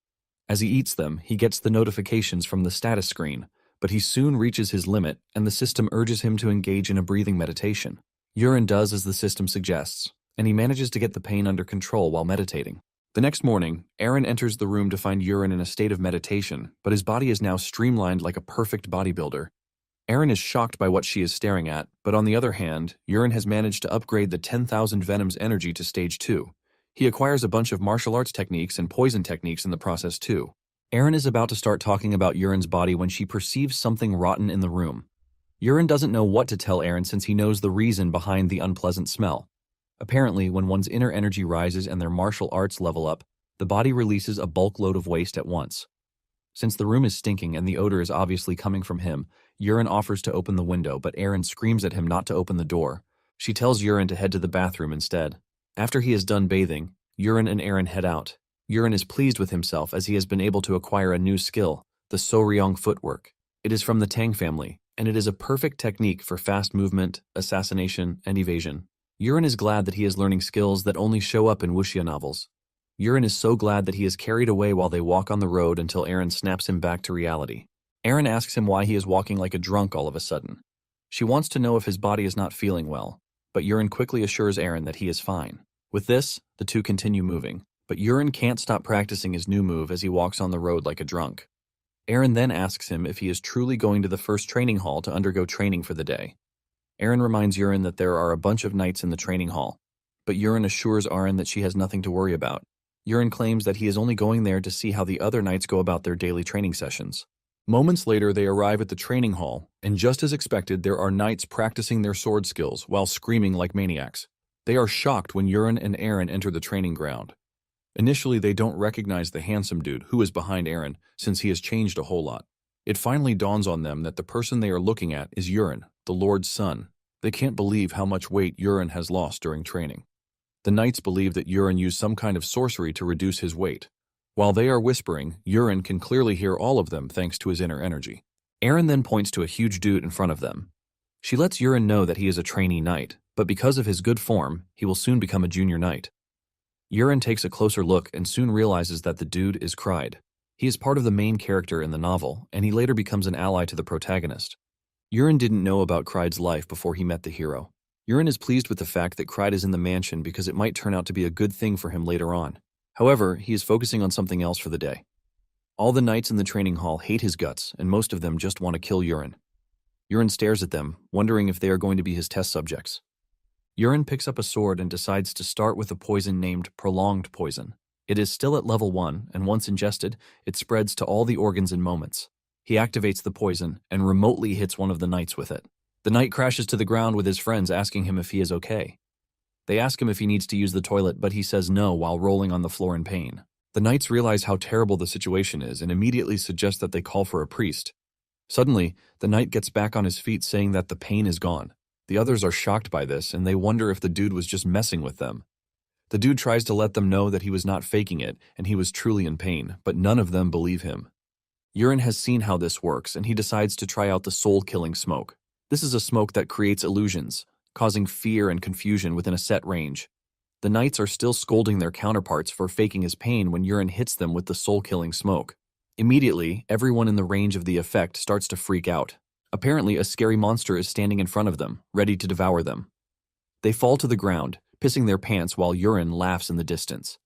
As he eats them, he gets the notifications from the status screen, but he soon reaches his limit and the system urges him to engage in a breathing meditation. Yurin does as the system suggests, and he manages to get the pain under control while meditating. The next morning, Aaron enters the room to find Yurin in a state of meditation, but his body is now streamlined like a perfect bodybuilder. Aaron is shocked by what she is staring at, but on the other hand, Yurin has managed to upgrade the 10,000 Venoms energy to stage 2. He acquires a bunch of martial arts techniques and poison techniques in the process too. Aaron is about to start talking about Yurin's body when she perceives something rotten in the room. Yurin doesn't know what to tell Aaron since he knows the reason behind the unpleasant smell. Apparently, when one's inner energy rises and their martial arts level up, the body releases a bulk load of waste at once. Since the room is stinking and the odor is obviously coming from him, Yurin offers to open the window, but Aaron screams at him not to open the door. She tells Yurin to head to the bathroom instead. After he is done bathing, Yurin and Aaron head out. Yurin is pleased with himself as he has been able to acquire a new skill, the So-ryong footwork. It is from the Tang family, and it is a perfect technique for fast movement, assassination, and evasion. Yurin is glad that he is learning skills that only show up in wuxia novels. Yurin is so glad that he is carried away while they walk on the road until Aaron snaps him back to reality. Aaron asks him why he is walking like a drunk all of a sudden. She wants to know if his body is not feeling well, but Yurin quickly assures Aaron that he is fine. With this, the two continue moving, but Yurin can't stop practicing his new move as he walks on the road like a drunk. Aaron then asks him if he is truly going to the first training hall to undergo training for the day. Aaron reminds Yurin that there are a bunch of knights in the training hall, but Yurin assures Aaron that she has nothing to worry about. Yurin claims that he is only going there to see how the other knights go about their daily training sessions. Moments later, they arrive at the training hall, and just as expected, there are knights practicing their sword skills while screaming like maniacs. They are shocked when Yurin and Aaron enter the training ground. Initially, they don't recognize the handsome dude who is behind Aaron, since he has changed a whole lot. It finally dawns on them that the person they are looking at is Yurin, the Lord's son. They can't believe how much weight Yurin has lost during training. The knights believe that Yurin used some kind of sorcery to reduce his weight. While they are whispering, Yurin can clearly hear all of them thanks to his inner energy. Aaron then points to a huge dude in front of them. She lets Yurin know that he is a trainee knight, but because of his good form, he will soon become a junior knight. Yurin takes a closer look and soon realizes that the dude is Cried. He is part of the main character in the novel, and he later becomes an ally to the protagonist. Yurin didn't know about Cried's life before he met the hero. Yurin is pleased with the fact that Cried is in the mansion because it might turn out to be a good thing for him later on. However, he is focusing on something else for the day. All the knights in the training hall hate his guts, and most of them just want to kill Yurin. Yurin stares at them, wondering if they are going to be his test subjects. Yurin picks up a sword and decides to start with a poison named Prolonged Poison. It is still at level 1, and once ingested, it spreads to all the organs in moments. He activates the poison and remotely hits one of the knights with it. The knight crashes to the ground with his friends asking him if he is okay. They ask him if he needs to use the toilet, but he says no while rolling on the floor in pain. The knights realize how terrible the situation is and immediately suggest that they call for a priest. Suddenly, the knight gets back on his feet saying that the pain is gone. The others are shocked by this and they wonder if the dude was just messing with them. The dude tries to let them know that he was not faking it and he was truly in pain, but none of them believe him. Yurin has seen how this works and he decides to try out the soul-killing smoke. This is a smoke that creates illusions, causing fear and confusion within a set range. The knights are still scolding their counterparts for faking his pain when Yurin hits them with the soul-killing smoke. Immediately, everyone in the range of the effect starts to freak out. Apparently, a scary monster is standing in front of them, ready to devour them. They fall to the ground, pissing their pants while Yurin laughs in the distance.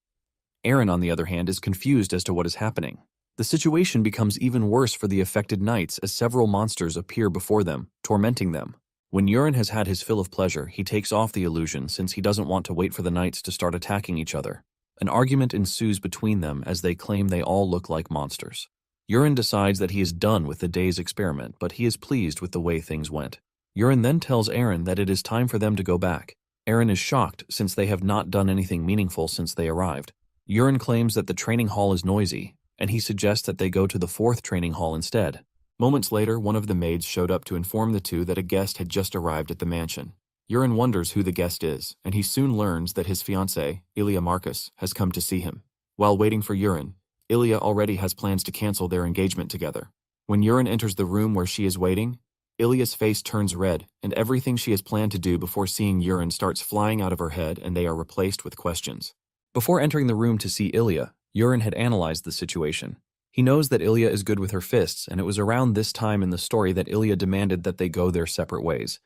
Aaron, on the other hand, is confused as to what is happening. The situation becomes even worse for the affected knights as several monsters appear before them, tormenting them. When Urine has had his fill of pleasure, he takes off the illusion since he doesn't want to wait for the knights to start attacking each other. An argument ensues between them as they claim they all look like monsters. Urine decides that he is done with the day's experiment, but he is pleased with the way things went. Urine then tells Aaron that it is time for them to go back. Aaron is shocked since they have not done anything meaningful since they arrived. Urine claims that the training hall is noisy, and he suggests that they go to the 4th training hall instead. Moments later, one of the maids showed up to inform the two that a guest had just arrived at the mansion. Urine wonders who the guest is, and he soon learns that his fiancée, Ilya Marcus, has come to see him. While waiting for Urine, Ilya already has plans to cancel their engagement together. When Urine enters the room where she is waiting, Ilya's face turns red, and everything she has planned to do before seeing Urine starts flying out of her head, and they are replaced with questions. Before entering the room to see Ilya, Urine had analyzed the situation. He knows that Ilya is good with her fists, and it was around this time in the story that Ilya demanded that they go their separate ways.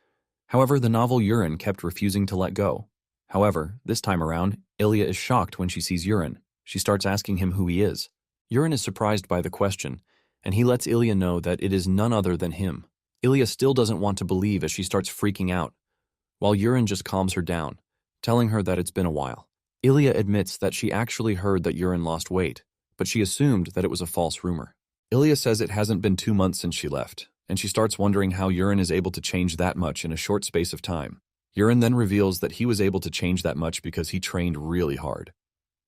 However, the novel Urine kept refusing to let go. However, this time around, Ilya is shocked when she sees Urine. She starts asking him who he is. Urine is surprised by the question, and he lets Ilya know that it is none other than him. Ilya still doesn't want to believe as she starts freaking out, while Urine just calms her down, telling her that it's been a while. Ilya admits that she actually heard that Urine lost weight, but she assumed that it was a false rumor. Ilya says it hasn't been 2 months since she left, and she starts wondering how Urine is able to change that much in a short space of time. Urine then reveals that he was able to change that much because he trained really hard.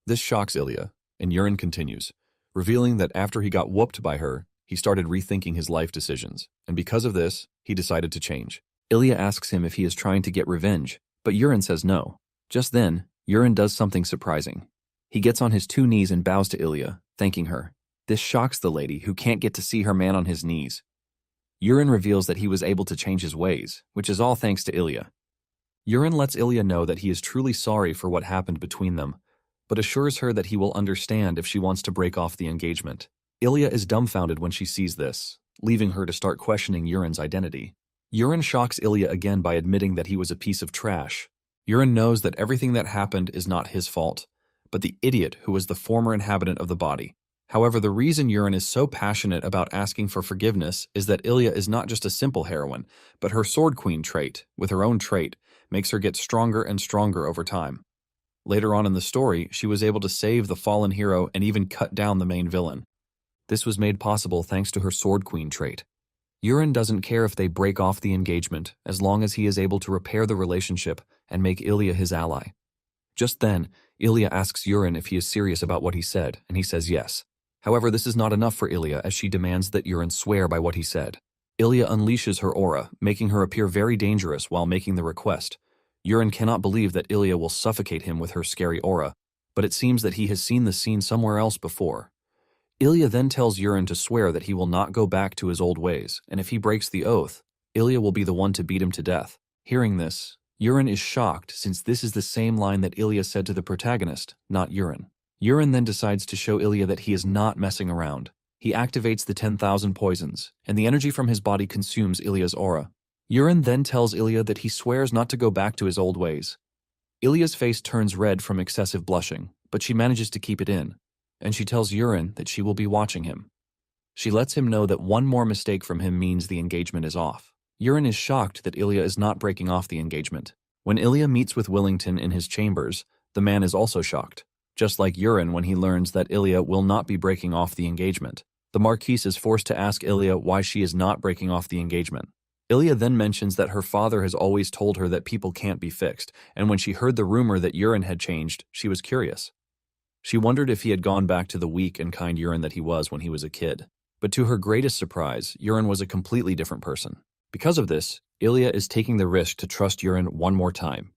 This shocks Ilya, and Urine continues, revealing that after he got whooped by her, he started rethinking his life decisions, and because of this, he decided to change. Ilya asks him if he is trying to get revenge, but Urine says no. Just then, Urine does something surprising. He gets on his 2 knees and bows to Ilya, thanking her. This shocks the lady, who can't get to see her man on his knees. Urine reveals that he was able to change his ways, which is all thanks to Ilya. Urine lets Ilya know that he is truly sorry for what happened between them, but assures her that he will understand if she wants to break off the engagement. Ilya is dumbfounded when she sees this, leaving her to start questioning Urine's identity. Urine shocks Ilya again by admitting that he was a piece of trash. Urine knows that everything that happened is not his fault, but the idiot who was the former inhabitant of the body. However, the reason Urine is so passionate about asking for forgiveness is that Ilya is not just a simple heroine, but her Sword Queen trait, with her own trait, makes her get stronger and stronger over time. Later on in the story, she was able to save the fallen hero and even cut down the main villain. This was made possible thanks to her Sword Queen trait. Urine doesn't care if they break off the engagement, as long as he is able to repair the relationship and make Ilya his ally. Just then, Ilya asks Urine if he is serious about what he said, and he says yes. However, this is not enough for Ilya as she demands that Urine swear by what he said. Ilya unleashes her aura, making her appear very dangerous while making the request. Urine cannot believe that Ilya will suffocate him with her scary aura, but it seems that he has seen the scene somewhere else before. Ilya then tells Urine to swear that he will not go back to his old ways, and if he breaks the oath, Ilya will be the one to beat him to death. Hearing this, Urine is shocked since this is the same line that Ilya said to the protagonist, not Urine. Urine then decides to show Ilya that he is not messing around. He activates the 10,000 poisons, and the energy from his body consumes Ilya's aura. Urine then tells Ilya that he swears not to go back to his old ways. Ilya's face turns red from excessive blushing, but she manages to keep it in, and she tells Urine that she will be watching him. She lets him know that one more mistake from him means the engagement is off. Urine is shocked that Ilya is not breaking off the engagement. When Ilya meets with Willington in his chambers, the man is also shocked. Just like Urine when he learns that Ilya will not be breaking off the engagement. The Marquise is forced to ask Ilya why she is not breaking off the engagement. Ilya then mentions that her father has always told her that people can't be fixed, and when she heard the rumor that Urine had changed, she was curious. She wondered if he had gone back to the weak and kind Urine that he was when he was a kid. But to her greatest surprise, Urine was a completely different person. Because of this, Ilya is taking the risk to trust Urine one more time.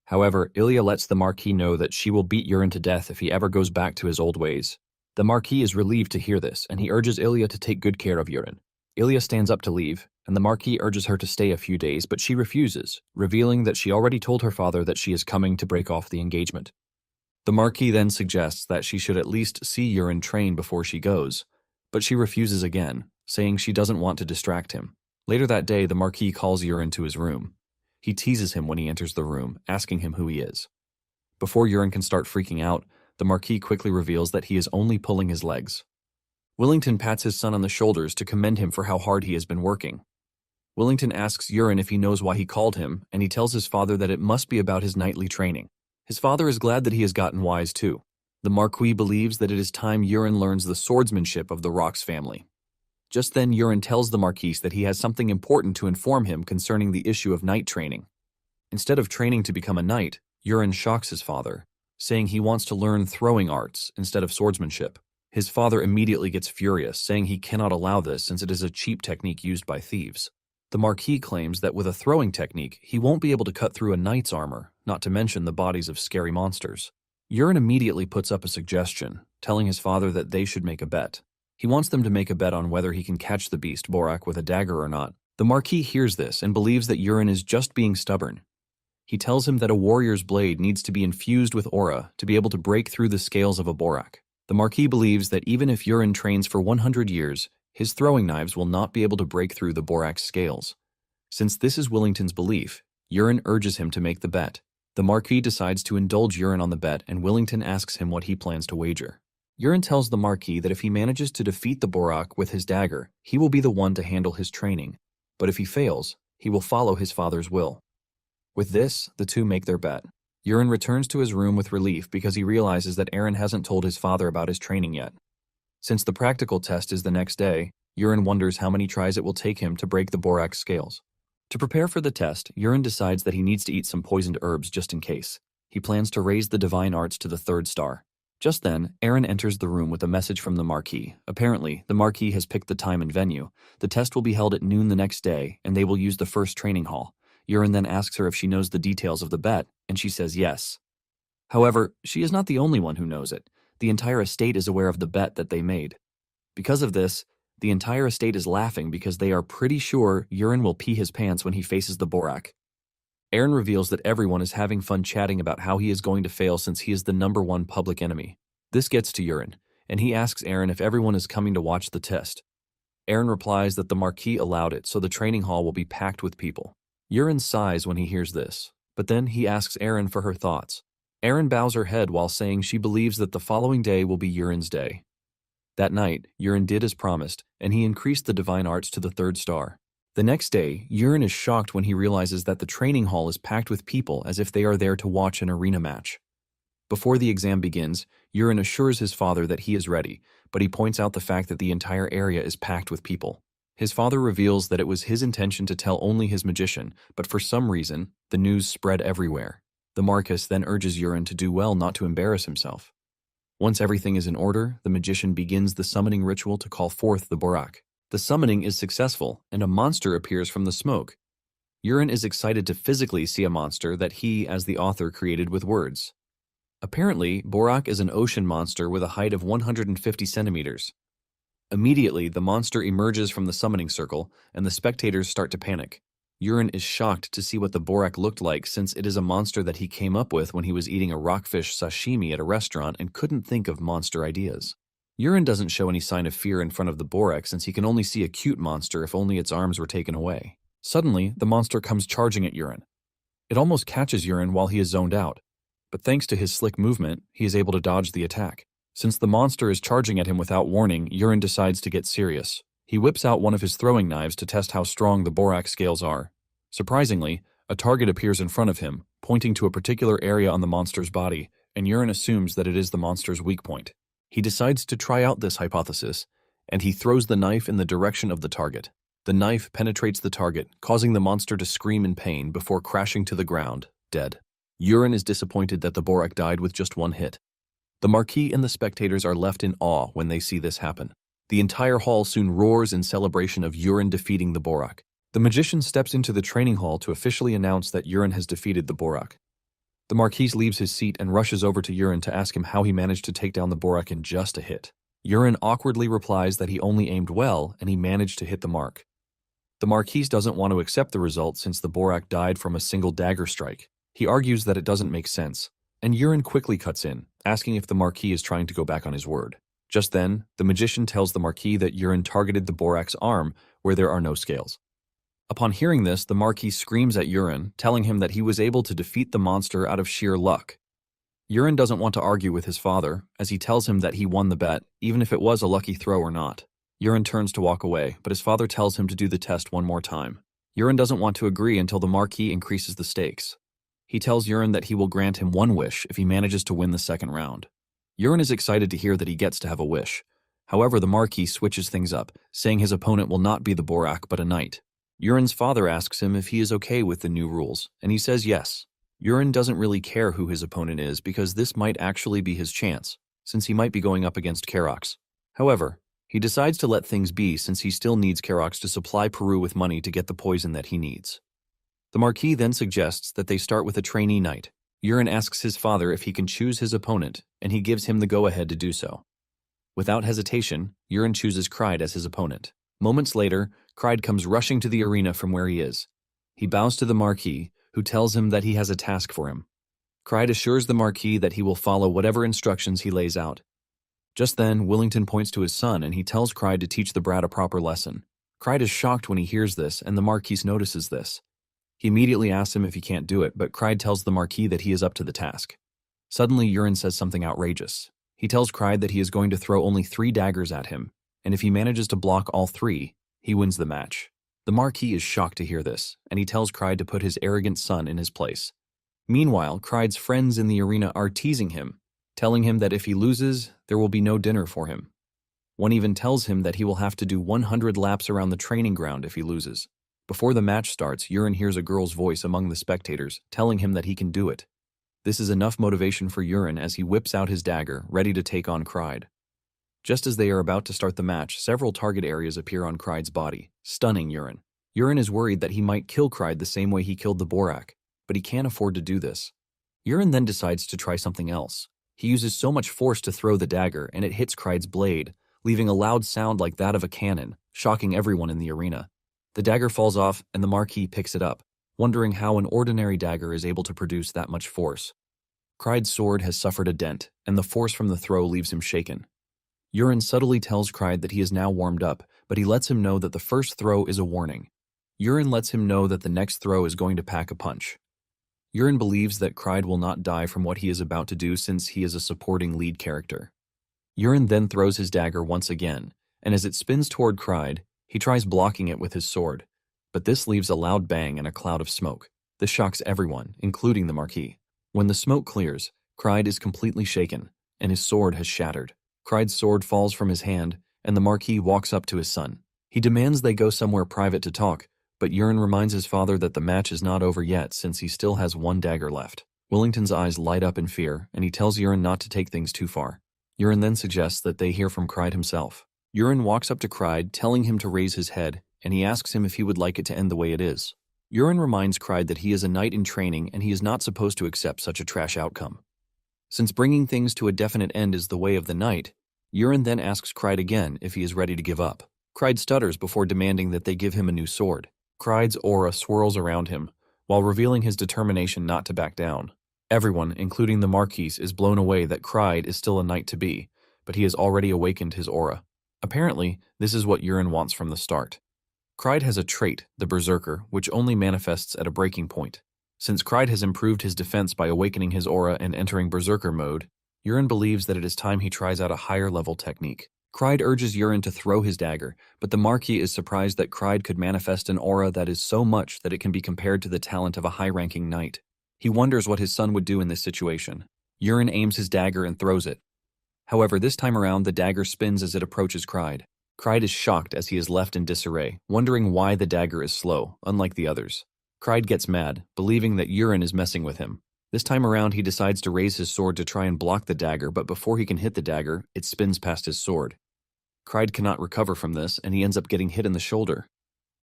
However, Ilya lets the Marquis know that she will beat Urine to death if he ever goes back to his old ways. The Marquis is relieved to hear this, and he urges Ilya to take good care of Urine. Ilya stands up to leave, and the Marquis urges her to stay a few days, but she refuses, revealing that she already told her father that she is coming to break off the engagement. The Marquis then suggests that she should at least see Urine train before she goes, but she refuses again, saying she doesn't want to distract him. Later that day, the Marquis calls Urine to his room. He teases him when he enters the room, asking him who he is. Before Urine can start freaking out, the Marquis quickly reveals that he is only pulling his legs. Willington pats his son on the shoulders to commend him for how hard he has been working. Willington asks Urine if he knows why he called him, and he tells his father that it must be about his nightly training. His father is glad that he has gotten wise too. The Marquis believes that it is time Urine learns the swordsmanship of the Rox family. Just then Urine tells the Marquis that he has something important to inform him concerning the issue of knight training. Instead of training to become a knight, Urine shocks his father, saying he wants to learn throwing arts instead of swordsmanship. His father immediately gets furious, saying he cannot allow this since it is a cheap technique used by thieves. The Marquis claims that with a throwing technique, he won't be able to cut through a knight's armor, not to mention the bodies of scary monsters. Urine immediately puts up a suggestion, telling his father that they should make a bet. He wants them to make a bet on whether he can catch the beast Borak with a dagger or not. The Marquis hears this and believes that Urine is just being stubborn. He tells him that a warrior's blade needs to be infused with aura to be able to break through the scales of a Borak. The Marquis believes that even if Urine trains for 100 years, his throwing knives will not be able to break through the Borak's scales. Since this is Willington's belief, Urine urges him to make the bet. The Marquis decides to indulge Urine on the bet, and Willington asks him what he plans to wager. Urine tells the Marquis that if he manages to defeat the Borak with his dagger, he will be the one to handle his training, but if he fails, he will follow his father's will. With this, the two make their bet. Urine returns to his room with relief because he realizes that Aaron hasn't told his father about his training yet. Since the practical test is the next day, Urine wonders how many tries it will take him to break the Borak's scales. To prepare for the test, Urine decides that he needs to eat some poisoned herbs just in case. He plans to raise the divine arts to the 3rd star. Just then, Aaron enters the room with a message from the Marquis. Apparently, the Marquis has picked the time and venue. The test will be held at noon the next day, and they will use the first training hall. Urine then asks her if she knows the details of the bet, and she says yes. However, she is not the only one who knows it. The entire estate is aware of the bet that they made. Because of this, the entire estate is laughing because they are pretty sure Urine will pee his pants when he faces the Borak. Aaron reveals that everyone is having fun chatting about how he is going to fail since he is the #1 public enemy. This gets to Urine, and he asks Aaron if everyone is coming to watch the test. Aaron replies that the Marquis allowed it, so the training hall will be packed with people. Urine sighs when he hears this, but then he asks Aaron for her thoughts. Aaron bows her head while saying she believes that the following day will be Urine's day. That night, Urine did as promised, and he increased the divine arts to the 3rd star. The next day, Urine is shocked when he realizes that the training hall is packed with people as if they are there to watch an arena match. Before the exam begins, Urine assures his father that he is ready, but he points out the fact that the entire area is packed with people. His father reveals that it was his intention to tell only his magician, but for some reason, the news spread everywhere. The Marquis then urges Urine to do well not to embarrass himself. Once everything is in order, the magician begins the summoning ritual to call forth the Borak. The summoning is successful, and a monster appears from the smoke. Urine is excited to physically see a monster that he, as the author, created with words. Apparently, Borak is an ocean monster with a height of 150 centimeters. Immediately, the monster emerges from the summoning circle, and the spectators start to panic. Urine is shocked to see what the Borak looked like since it is a monster that he came up with when he was eating a rockfish sashimi at a restaurant and couldn't think of monster ideas. Urine doesn't show any sign of fear in front of the Borak since he can only see a cute monster if only its arms were taken away. Suddenly, the monster comes charging at Urine. It almost catches Urine while he is zoned out, but thanks to his slick movement, he is able to dodge the attack. Since the monster is charging at him without warning, Urine decides to get serious. He whips out one of his throwing knives to test how strong the Borak scales are. Surprisingly, a target appears in front of him, pointing to a particular area on the monster's body, and Urine assumes that it is the monster's weak point. He decides to try out this hypothesis, and he throws the knife in the direction of the target. The knife penetrates the target, causing the monster to scream in pain before crashing to the ground, dead. Urine is disappointed that the Borak died with just one hit. The Marquis and the spectators are left in awe when they see this happen. The entire hall soon roars in celebration of Urine defeating the Borak. The magician steps into the training hall to officially announce that Urine has defeated the Borak. The Marquis leaves his seat and rushes over to Urine to ask him how he managed to take down the Borak in just a hit. Urine awkwardly replies that he only aimed well and he managed to hit the mark. The Marquis doesn't want to accept the result since the Borak died from a single dagger strike. He argues that it doesn't make sense, and Urine quickly cuts in, asking if the Marquis is trying to go back on his word. Just then, the magician tells the Marquis that Urine targeted the Borak's arm where there are no scales. Upon hearing this, the Marquis screams at Urine, telling him that he was able to defeat the monster out of sheer luck. Urine doesn't want to argue with his father, as he tells him that he won the bet, even if it was a lucky throw or not. Urine turns to walk away, but his father tells him to do the test one more time. Urine doesn't want to agree until the Marquis increases the stakes. He tells Urine that he will grant him one wish if he manages to win the second round. Urine is excited to hear that he gets to have a wish. However, the Marquis switches things up, saying his opponent will not be the Borak but a knight. Urine's father asks him if he is okay with the new rules, and he says yes. Urine doesn't really care who his opponent is because this might actually be his chance, since he might be going up against Karox. However, he decides to let things be since he still needs Karox to supply Peru with money to get the poison that he needs. The Marquis then suggests that they start with a trainee knight. Urine asks his father if he can choose his opponent, and he gives him the go-ahead to do so. Without hesitation, Urine chooses Kryde as his opponent. Moments later, Kryde comes rushing to the arena from where he is. He bows to the Marquis, who tells him that he has a task for him. Kryde assures the Marquis that he will follow whatever instructions he lays out. Just then, Willington points to his son and he tells Kryde to teach the brat a proper lesson. Kryde is shocked when he hears this, and the Marquis notices this. He immediately asks him if he can't do it, but Kryde tells the Marquis that he is up to the task. Suddenly, Urine says something outrageous. He tells Kryde that he is going to throw only 3 daggers at him, and if he manages to block all 3, he wins the match. The Marquis is shocked to hear this, and he tells Kryde to put his arrogant son in his place. Meanwhile, Kryde's friends in the arena are teasing him, telling him that if he loses, there will be no dinner for him. One even tells him that he will have to do 100 laps around the training ground if he loses. Before the match starts, Urine hears a girl's voice among the spectators, telling him that he can do it. This is enough motivation for Urine as he whips out his dagger, ready to take on Kryde. Just as they are about to start the match, several target areas appear on Kryde's body, stunning Urine. Urine is worried that he might kill Kryde the same way he killed the Borak, but he can't afford to do this. Urine then decides to try something else. He uses so much force to throw the dagger, and it hits Kryde's blade, leaving a loud sound like that of a cannon, shocking everyone in the arena. The dagger falls off, and the Marquis picks it up, wondering how an ordinary dagger is able to produce that much force. Kryde's sword has suffered a dent, and the force from the throw leaves him shaken. Urine subtly tells Kryde that he is now warmed up, but he lets him know that the first throw is a warning. Urine lets him know that the next throw is going to pack a punch. Urine believes that Kryde will not die from what he is about to do since he is a supporting lead character. Urine then throws his dagger once again, and as it spins toward Kryde, he tries blocking it with his sword, but this leaves a loud bang and a cloud of smoke. This shocks everyone, including the Marquis. When the smoke clears, Kryde is completely shaken, and his sword has shattered. Kryde's sword falls from his hand, and the Marquis walks up to his son. He demands they go somewhere private to talk, but Urine reminds his father that the match is not over yet since he still has 1 dagger left. Willington's eyes light up in fear, and he tells Urine not to take things too far. Urine then suggests that they hear from Kryde himself. Urine walks up to Kryde, telling him to raise his head, and he asks him if he would like it to end the way it is. Urine reminds Kryde that he is a knight in training and he is not supposed to accept such a trash outcome. Since bringing things to a definite end is the way of the knight, Urine then asks Kryde again if he is ready to give up. Kryde stutters before demanding that they give him a new sword. Kryde's aura swirls around him, while revealing his determination not to back down. Everyone, including the Marquis, is blown away that Kryde is still a knight-to-be, but he has already awakened his aura. Apparently, this is what Urine wants from the start. Kryde has a trait, the Berserker, which only manifests at a breaking point. Since Kryde has improved his defense by awakening his aura and entering Berserker mode, Urine believes that it is time he tries out a higher-level technique. Kryde urges Urine to throw his dagger, but the Marquis is surprised that Kryde could manifest an aura that is so much that it can be compared to the talent of a high-ranking knight. He wonders what his son would do in this situation. Urine aims his dagger and throws it. However, this time around, the dagger spins as it approaches Kryde. Kryde is shocked as he is left in disarray, wondering why the dagger is slow, unlike the others. Kryde gets mad, believing that Urine is messing with him. This time around, he decides to raise his sword to try and block the dagger, but before he can hit the dagger, it spins past his sword. Kryde cannot recover from this, and he ends up getting hit in the shoulder.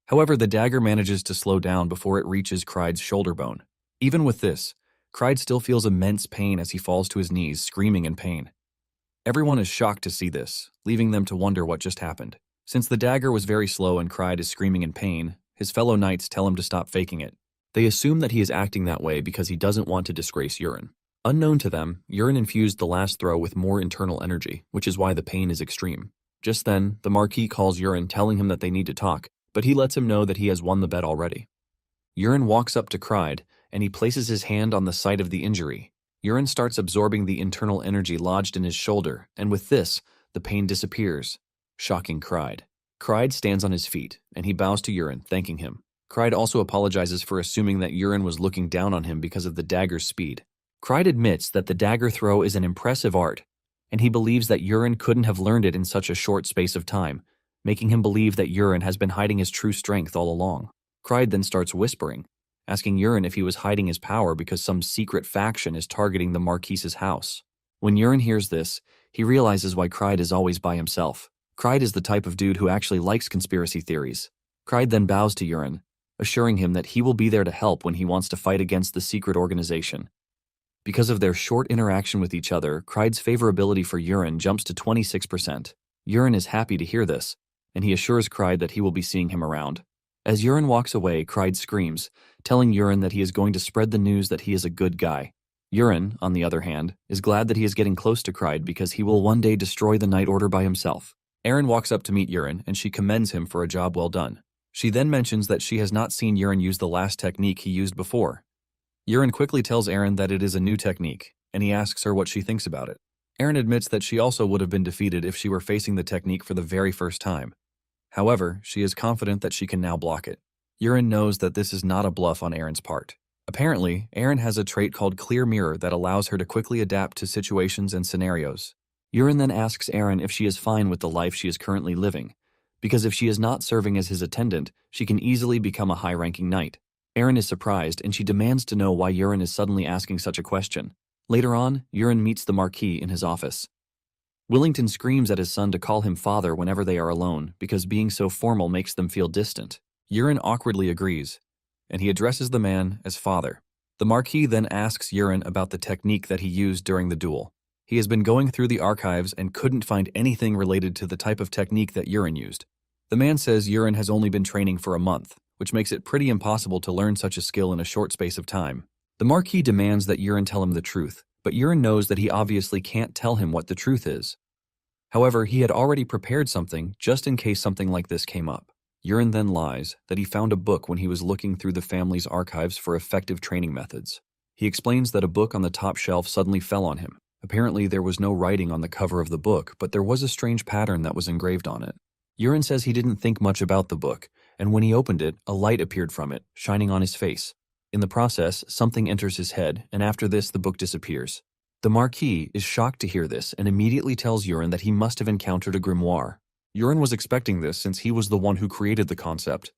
However, the dagger manages to slow down before it reaches Kryde's shoulder bone. Even with this, Kryde still feels immense pain as he falls to his knees, screaming in pain. Everyone is shocked to see this, leaving them to wonder what just happened. Since the dagger was very slow and Kryde is screaming in pain, his fellow knights tell him to stop faking it. They assume that he is acting that way because he doesn't want to disgrace Urine. Unknown to them, Urine infused the last throw with more internal energy, which is why the pain is extreme. Just then, the Marquis calls Urine, telling him that they need to talk, but he lets him know that he has won the bet already. Urine walks up to Kryde, and he places his hand on the site of the injury. Urine starts absorbing the internal energy lodged in his shoulder, and with this, the pain disappears, shocking Kryde. Kryde stands on his feet, and he bows to Urine, thanking him. Cried also apologizes for assuming that Urine was looking down on him because of the dagger's speed. Cried admits that the dagger throw is an impressive art, and he believes that Urine couldn't have learned it in such a short space of time, making him believe that Urine has been hiding his true strength all along. Cried then starts whispering, asking Urine if he was hiding his power because some secret faction is targeting the Marquise's house. When Urine hears this, he realizes why Cried is always by himself. Cried is the type of dude who actually likes conspiracy theories. Cried then bows to Urine, assuring him that he will be there to help when he wants to fight against the secret organization. Because of their short interaction with each other, Cried's favorability for Urine jumps to 26%. Urine is happy to hear this, and he assures Cried that he will be seeing him around. As Urine walks away, Cried screams, telling Urine that he is going to spread the news that he is a good guy. Urine, on the other hand, is glad that he is getting close to Cried because he will one day destroy the Night Order by himself. Erin walks up to meet Urine, and she commends him for a job well done. She then mentions that she has not seen Urine use the last technique he used before. Urine quickly tells Erin that it is a new technique, and he asks her what she thinks about it. Erin admits that she also would have been defeated if she were facing the technique for the very first time. However, she is confident that she can now block it. Urine knows that this is not a bluff on Erin's part. Apparently, Erin has a trait called Clear Mirror that allows her to quickly adapt to situations and scenarios. Urine then asks Erin if she is fine with the life she is currently living, because if she is not serving as his attendant, she can easily become a high-ranking knight. Erin is surprised, and she demands to know why Urine is suddenly asking such a question. Later on, Urine meets the Marquis in his office. Willington screams at his son to call him father whenever they are alone, because being so formal makes them feel distant. Urine awkwardly agrees, and he addresses the man as father. The Marquis then asks Urine about the technique that he used during the duel. He has been going through the archives and couldn't find anything related to the type of technique that Urine used. The man says Urine has only been training for a month, which makes it pretty impossible to learn such a skill in a short space of time. The Marquis demands that Urine tell him the truth, but Urine knows that he obviously can't tell him what the truth is. However, he had already prepared something just in case something like this came up. Urine then lies that he found a book when he was looking through the family's archives for effective training methods. He explains that a book on the top shelf suddenly fell on him. Apparently, there was no writing on the cover of the book, but there was a strange pattern that was engraved on it. Urine says he didn't think much about the book, and when he opened it, a light appeared from it, shining on his face. In the process, something enters his head, and after this, the book disappears. The Marquis is shocked to hear this and immediately tells Urine that he must have encountered a grimoire. Urine was expecting this since he was the one who created the concept.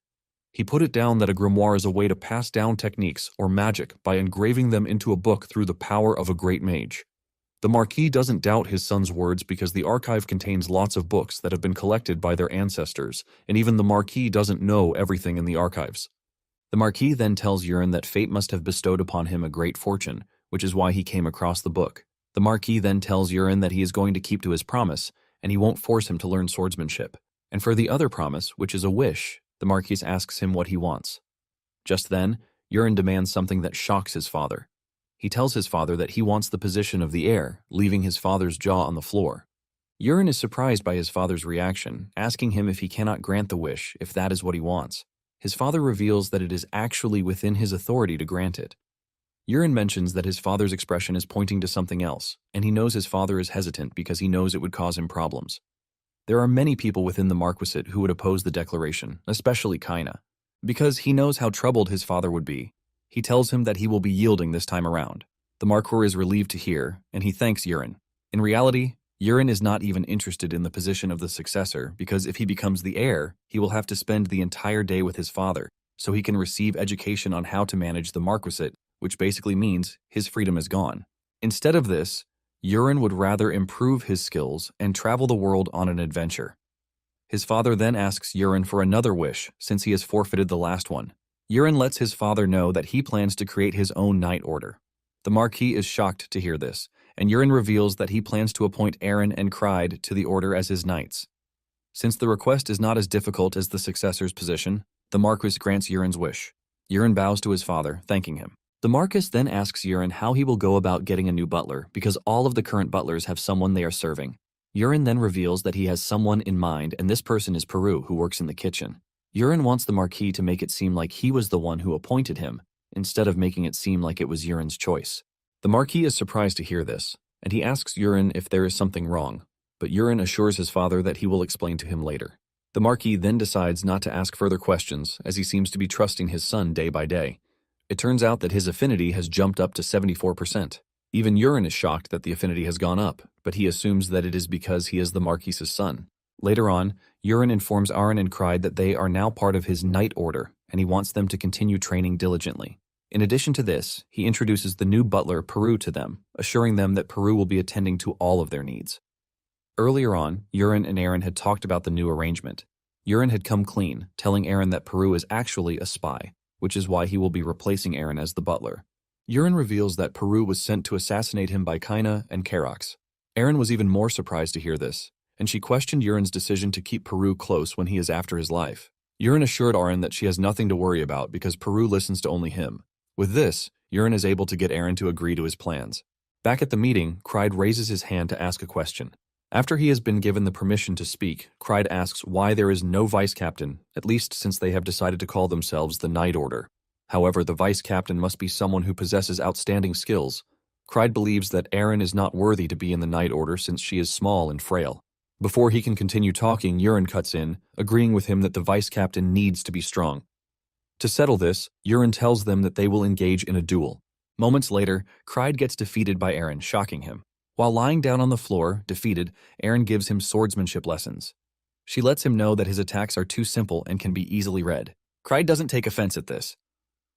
He put it down that a grimoire is a way to pass down techniques or magic by engraving them into a book through the power of a great mage. The Marquis doesn't doubt his son's words because the archive contains lots of books that have been collected by their ancestors, and even the Marquis doesn't know everything in the archives. The Marquis then tells Urine that fate must have bestowed upon him a great fortune, which is why he came across the book. The Marquis then tells Urine that he is going to keep to his promise, and he won't force him to learn swordsmanship. And for the other promise, which is a wish, the Marquis asks him what he wants. Just then, Urine demands something that shocks his father. He tells his father that he wants the position of the heir, leaving his father's jaw on the floor. Urine is surprised by his father's reaction, asking him if he cannot grant the wish if that is what he wants. His father reveals that it is actually within his authority to grant it. Urine mentions that his father's expression is pointing to something else, and he knows his father is hesitant because he knows it would cause him problems. There are many people within the Marquisate who would oppose the declaration, especially Kaina. Because he knows how troubled his father would be, he tells him that he will be yielding this time around. The Marquis is relieved to hear, and he thanks Urine. In reality, Urine is not even interested in the position of the successor because if he becomes the heir, he will have to spend the entire day with his father, so he can receive education on how to manage the Marquisate, which basically means his freedom is gone. Instead of this, Urine would rather improve his skills and travel the world on an adventure. His father then asks Urine for another wish since he has forfeited the last one. Urine lets his father know that he plans to create his own Night Order. The Marquis is shocked to hear this, and Urine reveals that he plans to appoint Erin and Cried to the Order as his knights. Since the request is not as difficult as the successor's position, the Marquis grants Urine's wish. Urine bows to his father, thanking him. The Marquis then asks Urine how he will go about getting a new butler because all of the current butlers have someone they are serving. Urine then reveals that he has someone in mind, and this person is Peru, who works in the kitchen. Urine wants the Marquis to make it seem like he was the one who appointed him, instead of making it seem like it was Urine's choice. The Marquis is surprised to hear this, and he asks Urine if there is something wrong, but Urine assures his father that he will explain to him later. The Marquis then decides not to ask further questions, as he seems to be trusting his son day by day. It turns out that his affinity has jumped up to 74%. Even Urine is shocked that the affinity has gone up, but he assumes that it is because he is the Marquis's son. Later on, Urine informs Aaron and Cried that they are now part of his Knight Order, and he wants them to continue training diligently. In addition to this, he introduces the new butler, Peru, to them, assuring them that Peru will be attending to all of their needs. Earlier on, Urine and Aaron had talked about the new arrangement. Urine had come clean, telling Aaron that Peru is actually a spy, which is why he will be replacing Aaron as the butler. Urine reveals that Peru was sent to assassinate him by Kaina and Karox. Aaron was even more surprised to hear this, and she questioned Urine's decision to keep Peru close when he is after his life. Urine assured Aaron that she has nothing to worry about because Peru listens to only him. With this, Urine is able to get Aaron to agree to his plans. Back at the meeting, Cried raises his hand to ask a question. After he has been given the permission to speak, Cried asks why there is no vice captain, at least since they have decided to call themselves the Knight Order. However, the vice captain must be someone who possesses outstanding skills. Cried believes that Aaron is not worthy to be in the Knight Order since she is small and frail. Before he can continue talking, Urine cuts in, agreeing with him that the vice captain needs to be strong. To settle this, Urine tells them that they will engage in a duel. Moments later, Cried gets defeated by Aaron, shocking him. While lying down on the floor, defeated, Aaron gives him swordsmanship lessons. She lets him know that his attacks are too simple and can be easily read. Cried doesn't take offense at this.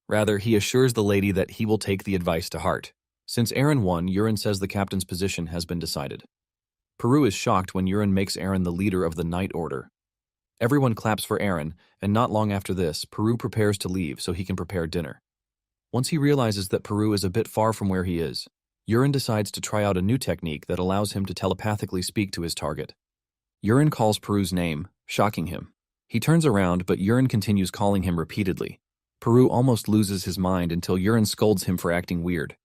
Rather, he assures the lady that he will take the advice to heart. Since Aaron won, Urine says the captain's position has been decided. Peru is shocked when Urine makes Aaron the leader of the Knight Order. Everyone claps for Aaron, and not long after this, Peru prepares to leave so he can prepare dinner. Once he realizes that Peru is a bit far from where he is, Urine decides to try out a new technique that allows him to telepathically speak to his target. Urine calls Peru's name, shocking him. He turns around, but Urine continues calling him repeatedly. Peru almost loses his mind until Urine scolds him for acting weird.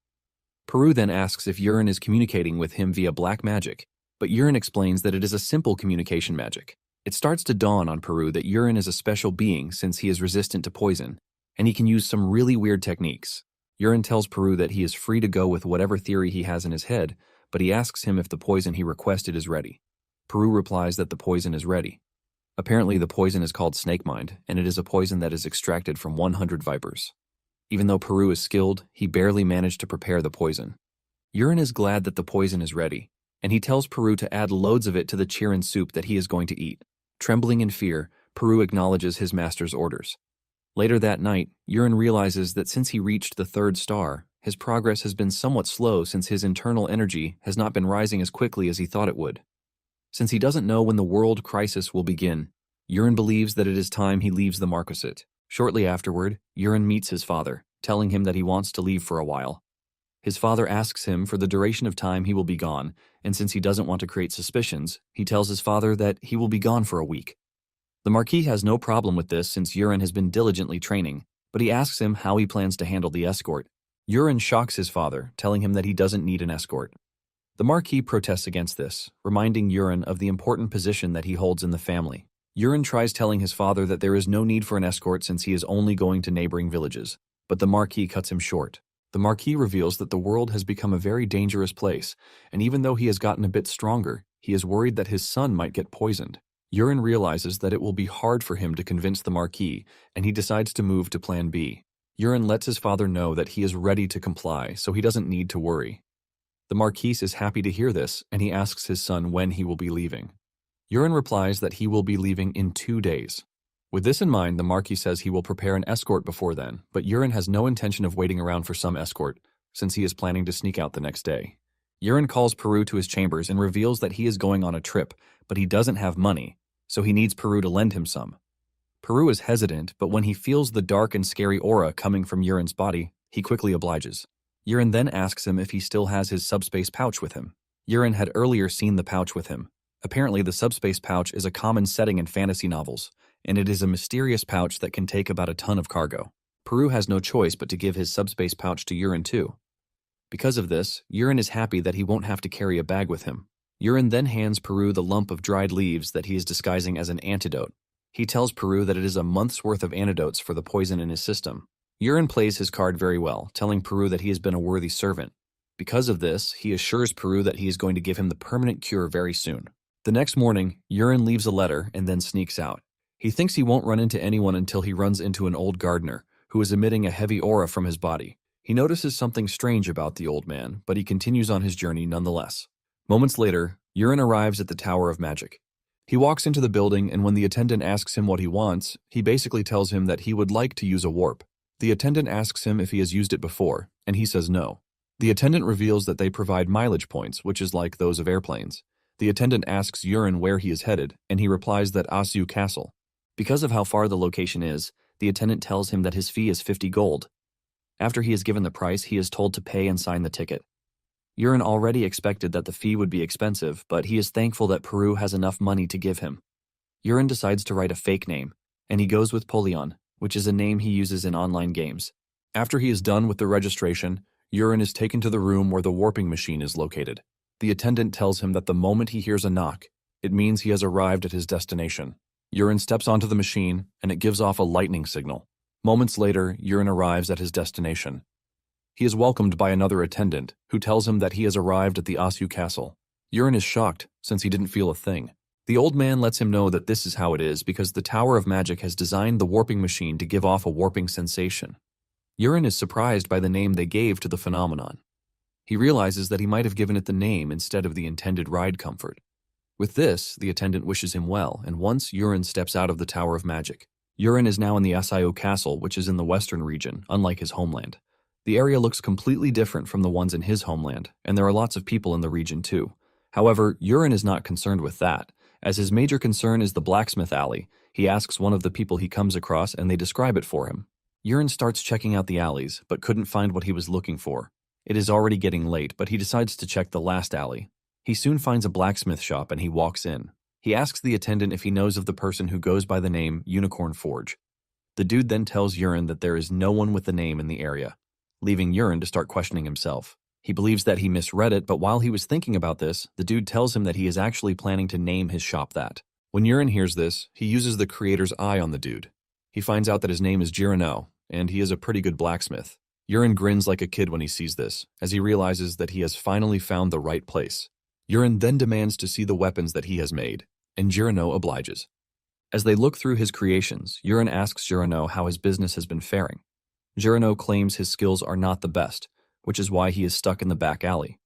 Peru then asks if Urine is communicating with him via black magic, but Urine explains that it is a simple communication magic. It starts to dawn on Peru that Urine is a special being since he is resistant to poison, and he can use some really weird techniques. Urine tells Peru that he is free to go with whatever theory he has in his head, but he asks him if the poison he requested is ready. Peru replies that the poison is ready. Apparently, the poison is called snake mind, and it is a poison that is extracted from 100 vipers. Even though Peru is skilled, he barely managed to prepare the poison. Urine is glad that the poison is ready, and he tells Peru to add loads of it to the chirin soup that he is going to eat. Trembling in fear, Peru acknowledges his master's orders. Later that night, Urine realizes that since he reached the 3rd star, his progress has been somewhat slow since his internal energy has not been rising as quickly as he thought it would. Since he doesn't know when the world crisis will begin, Urine believes that it is time he leaves the Marquisate. Shortly afterward, Urine meets his father, telling him that he wants to leave for a while. His father asks him for the duration of time he will be gone, and since he doesn't want to create suspicions, he tells his father that he will be gone for a week. The Marquis has no problem with this since Urine has been diligently training, but he asks him how he plans to handle the escort. Urine shocks his father, telling him that he doesn't need an escort. The Marquis protests against this, reminding Urine of the important position that he holds in the family. Urine tries telling his father that there is no need for an escort since he is only going to neighboring villages, but the Marquis cuts him short. The Marquis reveals that the world has become a very dangerous place, and even though he has gotten a bit stronger, he is worried that his son might get poisoned. Urine realizes that it will be hard for him to convince the Marquis, and he decides to move to Plan B. Urine lets his father know that he is ready to comply, so he doesn't need to worry. The Marquis is happy to hear this, and he asks his son when he will be leaving. Urine replies that he will be leaving in 2 days. With this in mind, the Marquis says he will prepare an escort before then, but Urine has no intention of waiting around for some escort, since he is planning to sneak out the next day. Urine calls Peru to his chambers and reveals that he is going on a trip, but he doesn't have money, so he needs Peru to lend him some. Peru is hesitant, but when he feels the dark and scary aura coming from Urine's body, he quickly obliges. Urine then asks him if he still has his subspace pouch with him. Urine had earlier seen the pouch with him. Apparently, the subspace pouch is a common setting in fantasy novels, and it is a mysterious pouch that can take about a ton of cargo. Peru has no choice but to give his subspace pouch to Urine too. Because of this, Urine is happy that he won't have to carry a bag with him. Urine then hands Peru the lump of dried leaves that he is disguising as an antidote. He tells Peru that it is a month's worth of antidotes for the poison in his system. Urine plays his card very well, telling Peru that he has been a worthy servant. Because of this, he assures Peru that he is going to give him the permanent cure very soon. The next morning, Urine leaves a letter and then sneaks out. He thinks he won't run into anyone until he runs into an old gardener, who is emitting a heavy aura from his body. He notices something strange about the old man, but he continues on his journey nonetheless. Moments later, Urine arrives at the Tower of Magic. He walks into the building, and when the attendant asks him what he wants, he basically tells him that he would like to use a warp. The attendant asks him if he has used it before, and he says no. The attendant reveals that they provide mileage points, which is like those of airplanes. The attendant asks Urine where he is headed, and he replies that Asu Castle. Because of how far the location is, the attendant tells him that his fee is 50 gold. After he is given the price, he is told to pay and sign the ticket. Urine already expected that the fee would be expensive, but he is thankful that Peru has enough money to give him. Urine decides to write a fake name, and he goes with Polion, which is a name he uses in online games. After he is done with the registration, Urine is taken to the room where the warping machine is located. The attendant tells him that the moment he hears a knock, it means he has arrived at his destination. Urine steps onto the machine, and it gives off a lightning signal. Moments later, Urine arrives at his destination. He is welcomed by another attendant, who tells him that he has arrived at the Asu Castle. Urine is shocked, since he didn't feel a thing. The old man lets him know that this is how it is because the Tower of Magic has designed the warping machine to give off a warping sensation. Urine is surprised by the name they gave to the phenomenon. He realizes that he might have given it the name instead of the intended ride comfort. With this, the attendant wishes him well, and once Urine steps out of the Tower of Magic, Urine is now in the Asayo Castle, which is in the western region, unlike his homeland. The area looks completely different from the ones in his homeland, and there are lots of people in the region too. However, Urine is not concerned with that. As his major concern is the blacksmith alley, he asks one of the people he comes across and they describe it for him. Urine starts checking out the alleys, but couldn't find what he was looking for. It is already getting late, but he decides to check the last alley. He soon finds a blacksmith shop and he walks in. He asks the attendant if he knows of the person who goes by the name Unicorn Forge. The dude then tells Urine that there is no one with the name in the area, leaving Urine to start questioning himself. He believes that he misread it, but while he was thinking about this, the dude tells him that he is actually planning to name his shop that. When Urine hears this, he uses the creator's eye on the dude. He finds out that his name is Jirano, and he is a pretty good blacksmith. Urine grins like a kid when he sees this, as he realizes that he has finally found the right place. Urine then demands to see the weapons that he has made, and Jirano obliges. As they look through his creations, Urine asks Jirano how his business has been faring. Jirano claims his skills are not the best, which is why he is stuck in the back alley.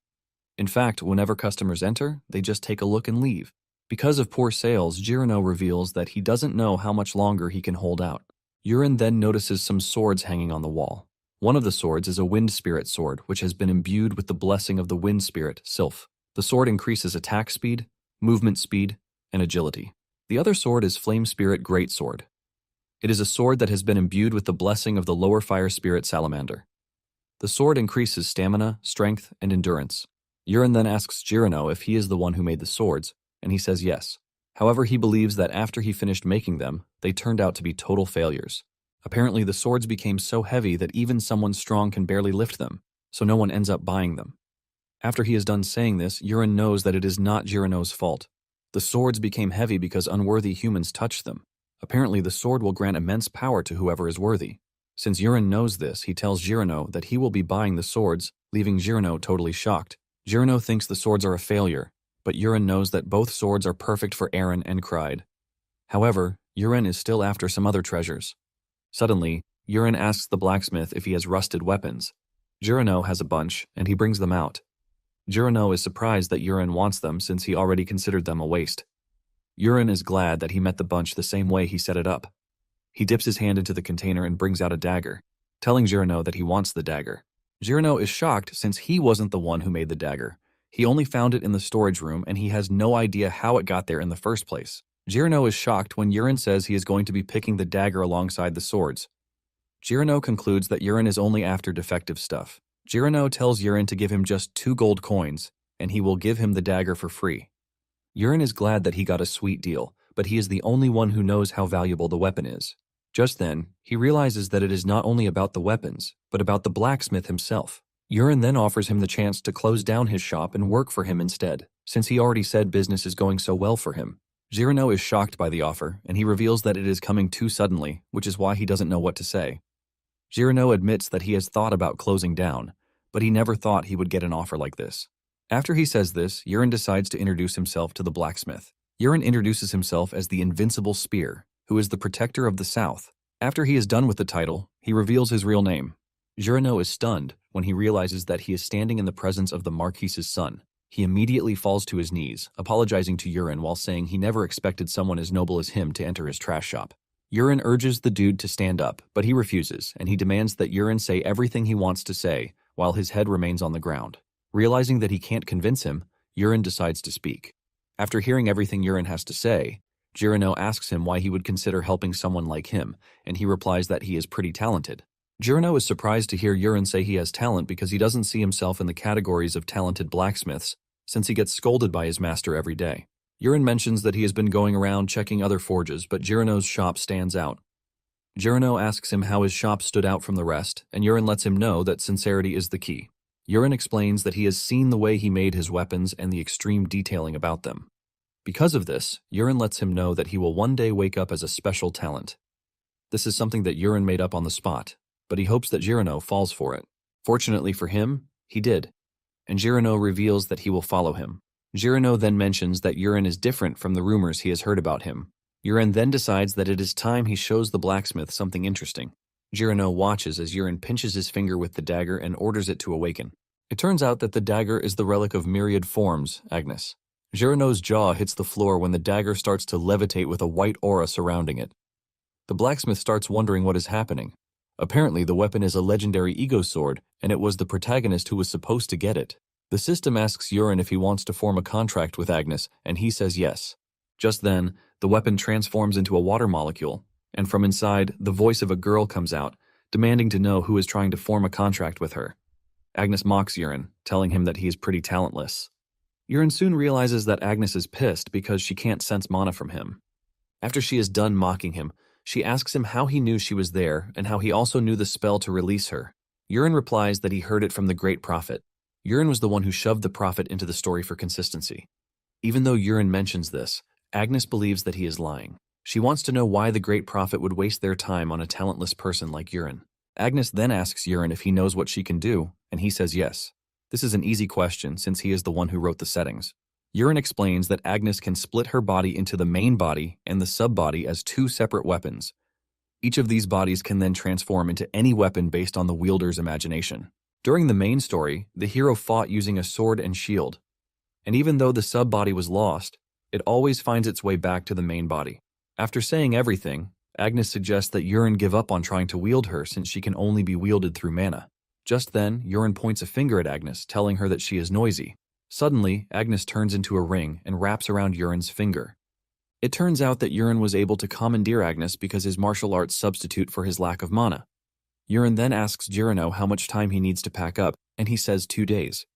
In fact, whenever customers enter, they just take a look and leave. Because of poor sales, Jirano reveals that he doesn't know how much longer he can hold out. Urine then notices some swords hanging on the wall. One of the swords is a wind spirit sword, which has been imbued with the blessing of the wind spirit, Sylph. The sword increases attack speed, movement speed, and agility. The other sword is Flame Spirit Greatsword. It is a sword that has been imbued with the blessing of the lower fire spirit Salamander. The sword increases stamina, strength, and endurance. Urine then asks Jirano if he is the one who made the swords, and he says yes. However, he believes that after he finished making them, they turned out to be total failures. Apparently, the swords became so heavy that even someone strong can barely lift them, so no one ends up buying them. After he is done saying this, Urine knows that it is not Jirano's fault. The swords became heavy because unworthy humans touched them. Apparently, the sword will grant immense power to whoever is worthy. Since Urine knows this, he tells Jirano that he will be buying the swords, leaving Jirano totally shocked. Jirano thinks the swords are a failure, but Urine knows that both swords are perfect for Aaron and Cried. However, Urine is still after some other treasures. Suddenly, Urine asks the blacksmith if he has rusted weapons. Jirano has a bunch, and he brings them out. Jirano is surprised that Urine wants them since he already considered them a waste. Urine is glad that he met the bunch the same way he set it up. He dips his hand into the container and brings out a dagger, telling Jirano that he wants the dagger. Jirano is shocked since he wasn't the one who made the dagger. He only found it in the storage room and he has no idea how it got there in the first place. Jirano is shocked when Urine says he is going to be picking the dagger alongside the swords. Jirano concludes that Urine is only after defective stuff. Jirano tells Urine to give him just 2 gold coins, and he will give him the dagger for free. Urine is glad that he got a sweet deal, but he is the only one who knows how valuable the weapon is. Just then, he realizes that it is not only about the weapons, but about the blacksmith himself. Urine then offers him the chance to close down his shop and work for him instead, since he already said business is going so well for him. Jirano is shocked by the offer, and he reveals that it is coming too suddenly, which is why he doesn't know what to say. Jirano admits that he has thought about closing down, but he never thought he would get an offer like this. After he says this, Urine decides to introduce himself to the blacksmith. Urine introduces himself as the Invincible Spear, who is the protector of the South. After he is done with the title, he reveals his real name. Girano is stunned when he realizes that he is standing in the presence of the Marquise's son. He immediately falls to his knees, apologizing to Urin while saying he never expected someone as noble as him to enter his trash shop. Urin urges the dude to stand up, but he refuses, and he demands that Urin say everything he wants to say, while his head remains on the ground. Realizing that he can't convince him, Urin decides to speak. After hearing everything Urin has to say, Girano asks him why he would consider helping someone like him, and he replies that he is pretty talented. Girano is surprised to hear Urin say he has talent because he doesn't see himself in the categories of talented blacksmiths, since he gets scolded by his master every day. Urin mentions that he has been going around checking other forges, but Girano's shop stands out. Girano asks him how his shop stood out from the rest, and Urin lets him know that sincerity is the key. Urin explains that he has seen the way he made his weapons and the extreme detailing about them. Because of this, Urin lets him know that he will one day wake up as a special talent. This is something that Urin made up on the spot, but he hopes that Girano falls for it. Fortunately for him, he did, and Girano reveals that he will follow him. Girano then mentions that Urin is different from the rumors he has heard about him. Urin then decides that it is time he shows the blacksmith something interesting. Girano watches as Urin pinches his finger with the dagger and orders it to awaken. It turns out that the dagger is the relic of myriad forms, Agnes. Girano's jaw hits the floor when the dagger starts to levitate with a white aura surrounding it. The blacksmith starts wondering what is happening. Apparently, the weapon is a legendary ego sword, and it was the protagonist who was supposed to get it. The system asks Urin if he wants to form a contract with Agnes, and he says yes. Just then, the weapon transforms into a water molecule, and from inside, the voice of a girl comes out, demanding to know who is trying to form a contract with her. Agnes mocks Urin, telling him that he is pretty talentless. Urin soon realizes that Agnes is pissed because she can't sense mana from him. After she is done mocking him, she asks him how he knew she was there and how he also knew the spell to release her. Urin replies that he heard it from the Great Prophet. Urin was the one who shoved the prophet into the story for consistency. Even though Urin mentions this, Agnes believes that he is lying. She wants to know why the Great Prophet would waste their time on a talentless person like Urin. Agnes then asks Urin if he knows what she can do, and he says yes. This is an easy question since he is the one who wrote the settings. Urin explains that Agnes can split her body into the main body and the sub-body as two separate weapons. Each of these bodies can then transform into any weapon based on the wielder's imagination. During the main story, the hero fought using a sword and shield. And even though the sub-body was lost, it always finds its way back to the main body. After saying everything, Agnes suggests that Urin give up on trying to wield her since she can only be wielded through mana. Just then, Urin points a finger at Agnes, telling her that she is noisy. Suddenly, Agnes turns into a ring and wraps around Urin's finger. It turns out that Urin was able to commandeer Agnes because his martial arts substitute for his lack of mana. Urin then asks Girano how much time he needs to pack up, and he says 2 days.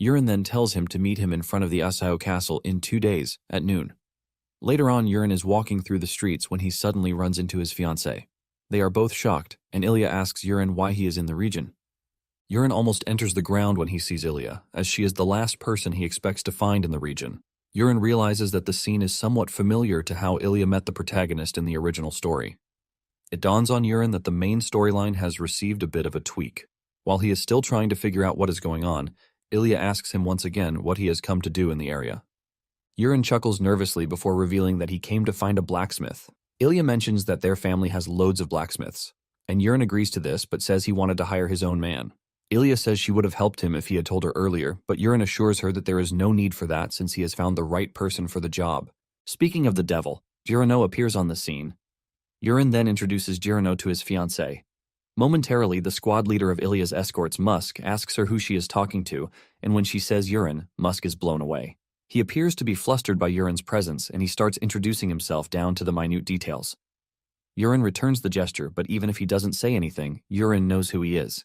Urin then tells him to meet him in front of the Asao castle in 2 days, at noon. Later on, Urin is walking through the streets when he suddenly runs into his fiancée. They are both shocked, and Ilya asks Urin why he is in the region. Urin almost enters the ground when he sees Ilya, as she is the last person he expects to find in the region. Urin realizes that the scene is somewhat familiar to how Ilya met the protagonist in the original story. It dawns on Urin that the main storyline has received a bit of a tweak. While he is still trying to figure out what is going on, Ilya asks him once again what he has come to do in the area. Urin chuckles nervously before revealing that he came to find a blacksmith. Ilya mentions that their family has loads of blacksmiths, and Urin agrees to this but says he wanted to hire his own man. Ilya says she would have helped him if he had told her earlier, but Urin assures her that there is no need for that since he has found the right person for the job. Speaking of the devil, Girano appears on the scene. Urin then introduces Girano to his fiancée. Momentarily, the squad leader of Ilya's escorts, Musk, asks her who she is talking to, and when she says Urin, Musk is blown away. He appears to be flustered by Urin's presence, and he starts introducing himself down to the minute details. Urin returns the gesture, but even if he doesn't say anything, Urin knows who he is.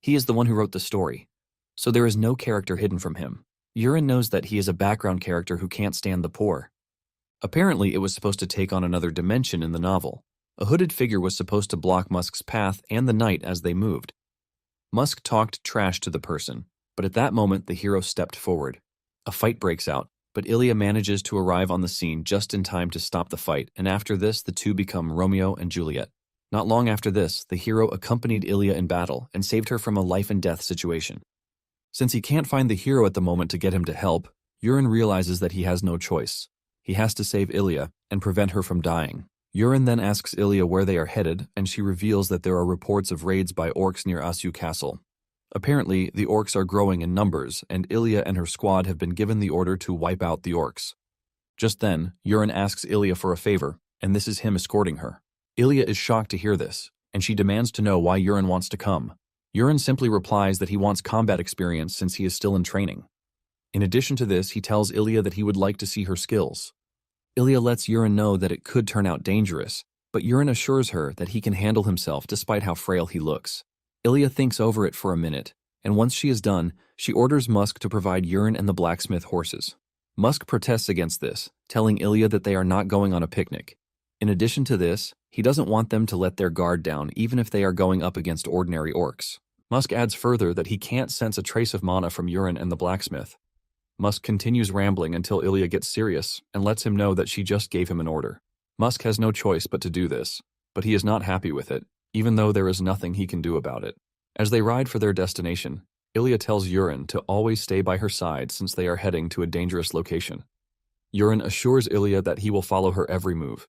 He is the one who wrote the story, so there is no character hidden from him. Urin knows that he is a background character who can't stand the poor. Apparently, it was supposed to take on another dimension in the novel. A hooded figure was supposed to block Musk's path and the night as they moved. Musk talked trash to the person, but at that moment the hero stepped forward. A fight breaks out, but Ilya manages to arrive on the scene just in time to stop the fight, and after this the two become Romeo and Juliet. Not long after this, the hero accompanied Ilya in battle and saved her from a life-and-death situation. Since he can't find the hero at the moment to get him to help, Urin realizes that he has no choice. He has to save Ilya and prevent her from dying. Urine then asks Ilya where they are headed, and she reveals that there are reports of raids by orcs near Asu Castle. Apparently, the orcs are growing in numbers, and Ilya and her squad have been given the order to wipe out the orcs. Just then, Urine asks Ilya for a favor, and this is him escorting her. Ilya is shocked to hear this, and she demands to know why Urine wants to come. Urine simply replies that he wants combat experience since he is still in training. In addition to this, he tells Ilya that he would like to see her skills. Ilya lets Urine know that it could turn out dangerous, but Urine assures her that he can handle himself despite how frail he looks. Ilya thinks over it for a minute, and once she is done, she orders Musk to provide Urine and the blacksmith horses. Musk protests against this, telling Ilya that they are not going on a picnic. In addition to this, he doesn't want them to let their guard down even if they are going up against ordinary orcs. Musk adds further that he can't sense a trace of mana from Urine and the blacksmith. Musk continues rambling until Ilya gets serious and lets him know that she just gave him an order. Musk has no choice but to do this, but he is not happy with it, even though there is nothing he can do about it. As they ride for their destination, Ilya tells Urine to always stay by her side since they are heading to a dangerous location. Urine assures Ilya that he will follow her every move.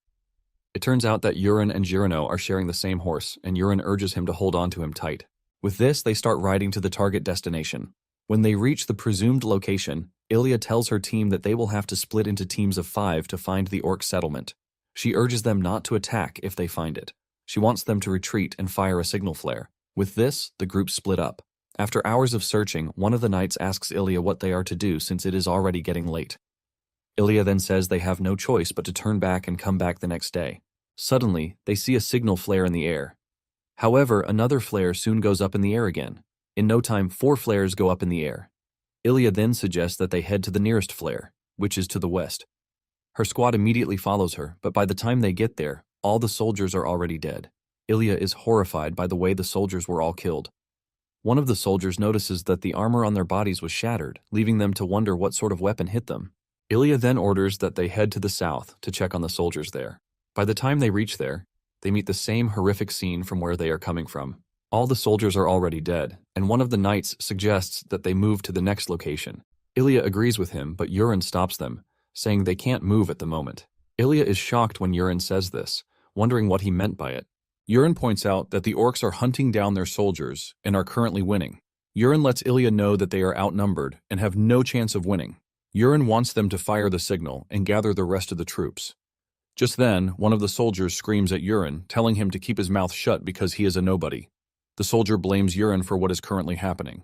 It turns out that Urine and Girino are sharing the same horse, and Urine urges him to hold on to him tight. With this, they start riding to the target destination. When they reach the presumed location, Ilya tells her team that they will have to split into teams of 5 to find the orc settlement. She urges them not to attack if they find it. She wants them to retreat and fire a signal flare. With this, the group split up. After hours of searching, one of the knights asks Ilya what they are to do since it is already getting late. Ilya then says they have no choice but to turn back and come back the next day. Suddenly, they see a signal flare in the air. However, another flare soon goes up in the air again. In no time, 4 flares go up in the air. Ilya then suggests that they head to the nearest flare, which is to the west. Her squad immediately follows her, but by the time they get there, all the soldiers are already dead. Ilya is horrified by the way the soldiers were all killed. One of the soldiers notices that the armor on their bodies was shattered, leaving them to wonder what sort of weapon hit them. Ilya then orders that they head to the south to check on the soldiers there. By the time they reach there, they meet the same horrific scene from where they are coming from. All the soldiers are already dead, and one of the knights suggests that they move to the next location. Ilya agrees with him, but Urine stops them, saying they can't move at the moment. Ilya is shocked when Urine says this, wondering what he meant by it. Urine points out that the orcs are hunting down their soldiers and are currently winning. Urine lets Ilya know that they are outnumbered and have no chance of winning. Urine wants them to fire the signal and gather the rest of the troops. Just then, one of the soldiers screams at Urine, telling him to keep his mouth shut because he is a nobody. The soldier blames Urine for what is currently happening.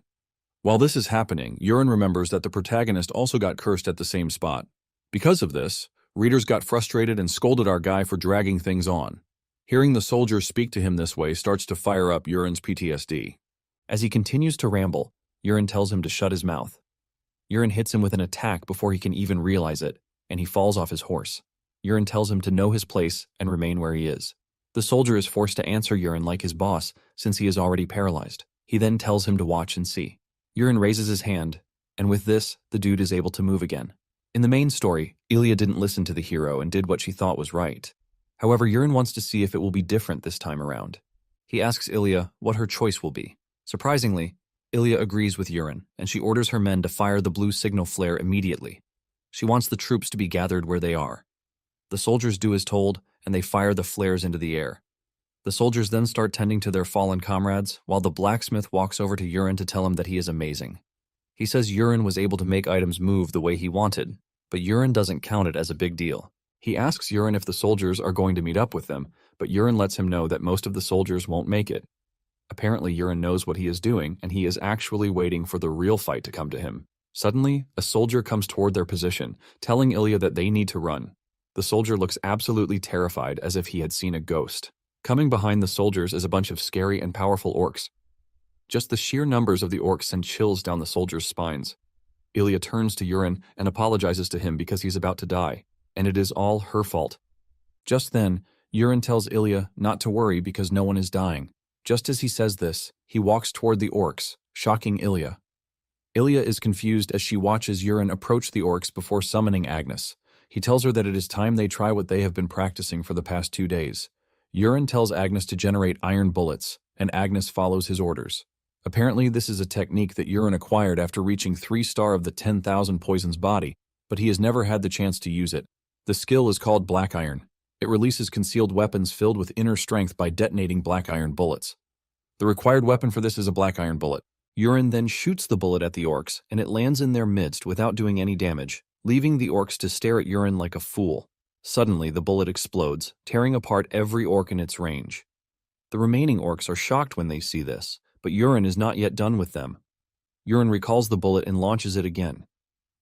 While this is happening, Urine remembers that the protagonist also got cursed at the same spot. Because of this, readers got frustrated and scolded our guy for dragging things on. Hearing the soldier speak to him this way starts to fire up Urine's PTSD. As he continues to ramble, Urine tells him to shut his mouth. Urine hits him with an attack before he can even realize it, and he falls off his horse. Urine tells him to know his place and remain where he is. The soldier is forced to answer Urine like his boss, since he is already paralyzed. He then tells him to watch and see. Urine raises his hand, and with this, the dude is able to move again. In the main story, Ilya didn't listen to the hero and did what she thought was right. However, Urine wants to see if it will be different this time around. He asks Ilya what her choice will be. Surprisingly, Ilya agrees with Urine, and she orders her men to fire the blue signal flare immediately. She wants the troops to be gathered where they are. The soldiers do as told, and they fire the flares into the air. The soldiers then start tending to their fallen comrades, while the blacksmith walks over to Urine to tell him that he is amazing. He says Urine was able to make items move the way he wanted, but Urine doesn't count it as a big deal. He asks Urine if the soldiers are going to meet up with them, but Urine lets him know that most of the soldiers won't make it. Apparently, Urine knows what he is doing, and he is actually waiting for the real fight to come to him. Suddenly, a soldier comes toward their position, telling Ilya that they need to run. The soldier looks absolutely terrified, as if he had seen a ghost. Coming behind the soldiers is a bunch of scary and powerful orcs. Just the sheer numbers of the orcs send chills down the soldiers' spines. Ilya turns to Urine and apologizes to him because he's about to die, and it is all her fault. Just then, Urine tells Ilya not to worry because no one is dying. Just as he says this, he walks toward the orcs, shocking Ilya. Ilya is confused as she watches Urine approach the orcs before summoning Agnes. He tells her that it is time they try what they have been practicing for the past 2 days. Urine tells Agnes to generate iron bullets, and Agnes follows his orders. Apparently, this is a technique that Urine acquired after reaching 3-star of the 10,000 poisons body, but he has never had the chance to use it. The skill is called Black Iron. It releases concealed weapons filled with inner strength by detonating black iron bullets. The required weapon for this is a black iron bullet. Urine then shoots the bullet at the orcs, and it lands in their midst without doing any damage, leaving the orcs to stare at Urine like a fool. Suddenly, the bullet explodes, tearing apart every orc in its range. The remaining orcs are shocked when they see this, but Urine is not yet done with them. Urine recalls the bullet and launches it again.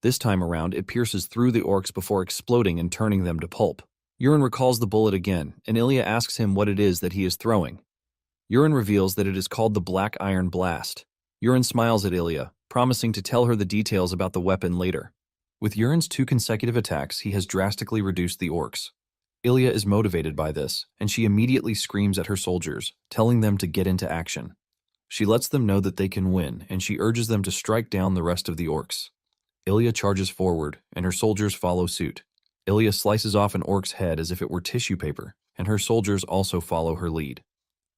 This time around, it pierces through the orcs before exploding and turning them to pulp. Urine recalls the bullet again, and Ilya asks him what it is that he is throwing. Urine reveals that it is called the Black Iron Blast. Urine smiles at Ilya, promising to tell her the details about the weapon later. With Urine's 2 consecutive attacks, he has drastically reduced the orcs. Ilya is motivated by this, and she immediately screams at her soldiers, telling them to get into action. She lets them know that they can win, and she urges them to strike down the rest of the orcs. Ilya charges forward, and her soldiers follow suit. Ilya slices off an orc's head as if it were tissue paper, and her soldiers also follow her lead.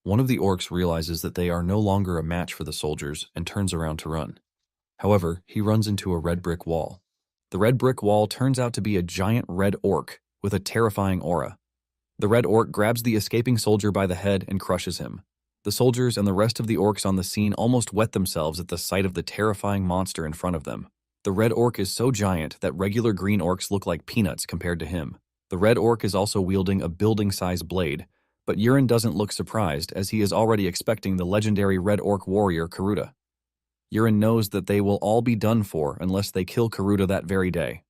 One of the orcs realizes that they are no longer a match for the soldiers and turns around to run. However, he runs into a red brick wall. The red brick wall turns out to be a giant red orc with a terrifying aura. The red orc grabs the escaping soldier by the head and crushes him. The soldiers and the rest of the orcs on the scene almost wet themselves at the sight of the terrifying monster in front of them. The red orc is so giant that regular green orcs look like peanuts compared to him. The red orc is also wielding a building-sized blade, but Urine doesn't look surprised as he is already expecting the legendary red orc warrior Karuta. Urine knows that they will all be done for unless they kill Karuta that very day.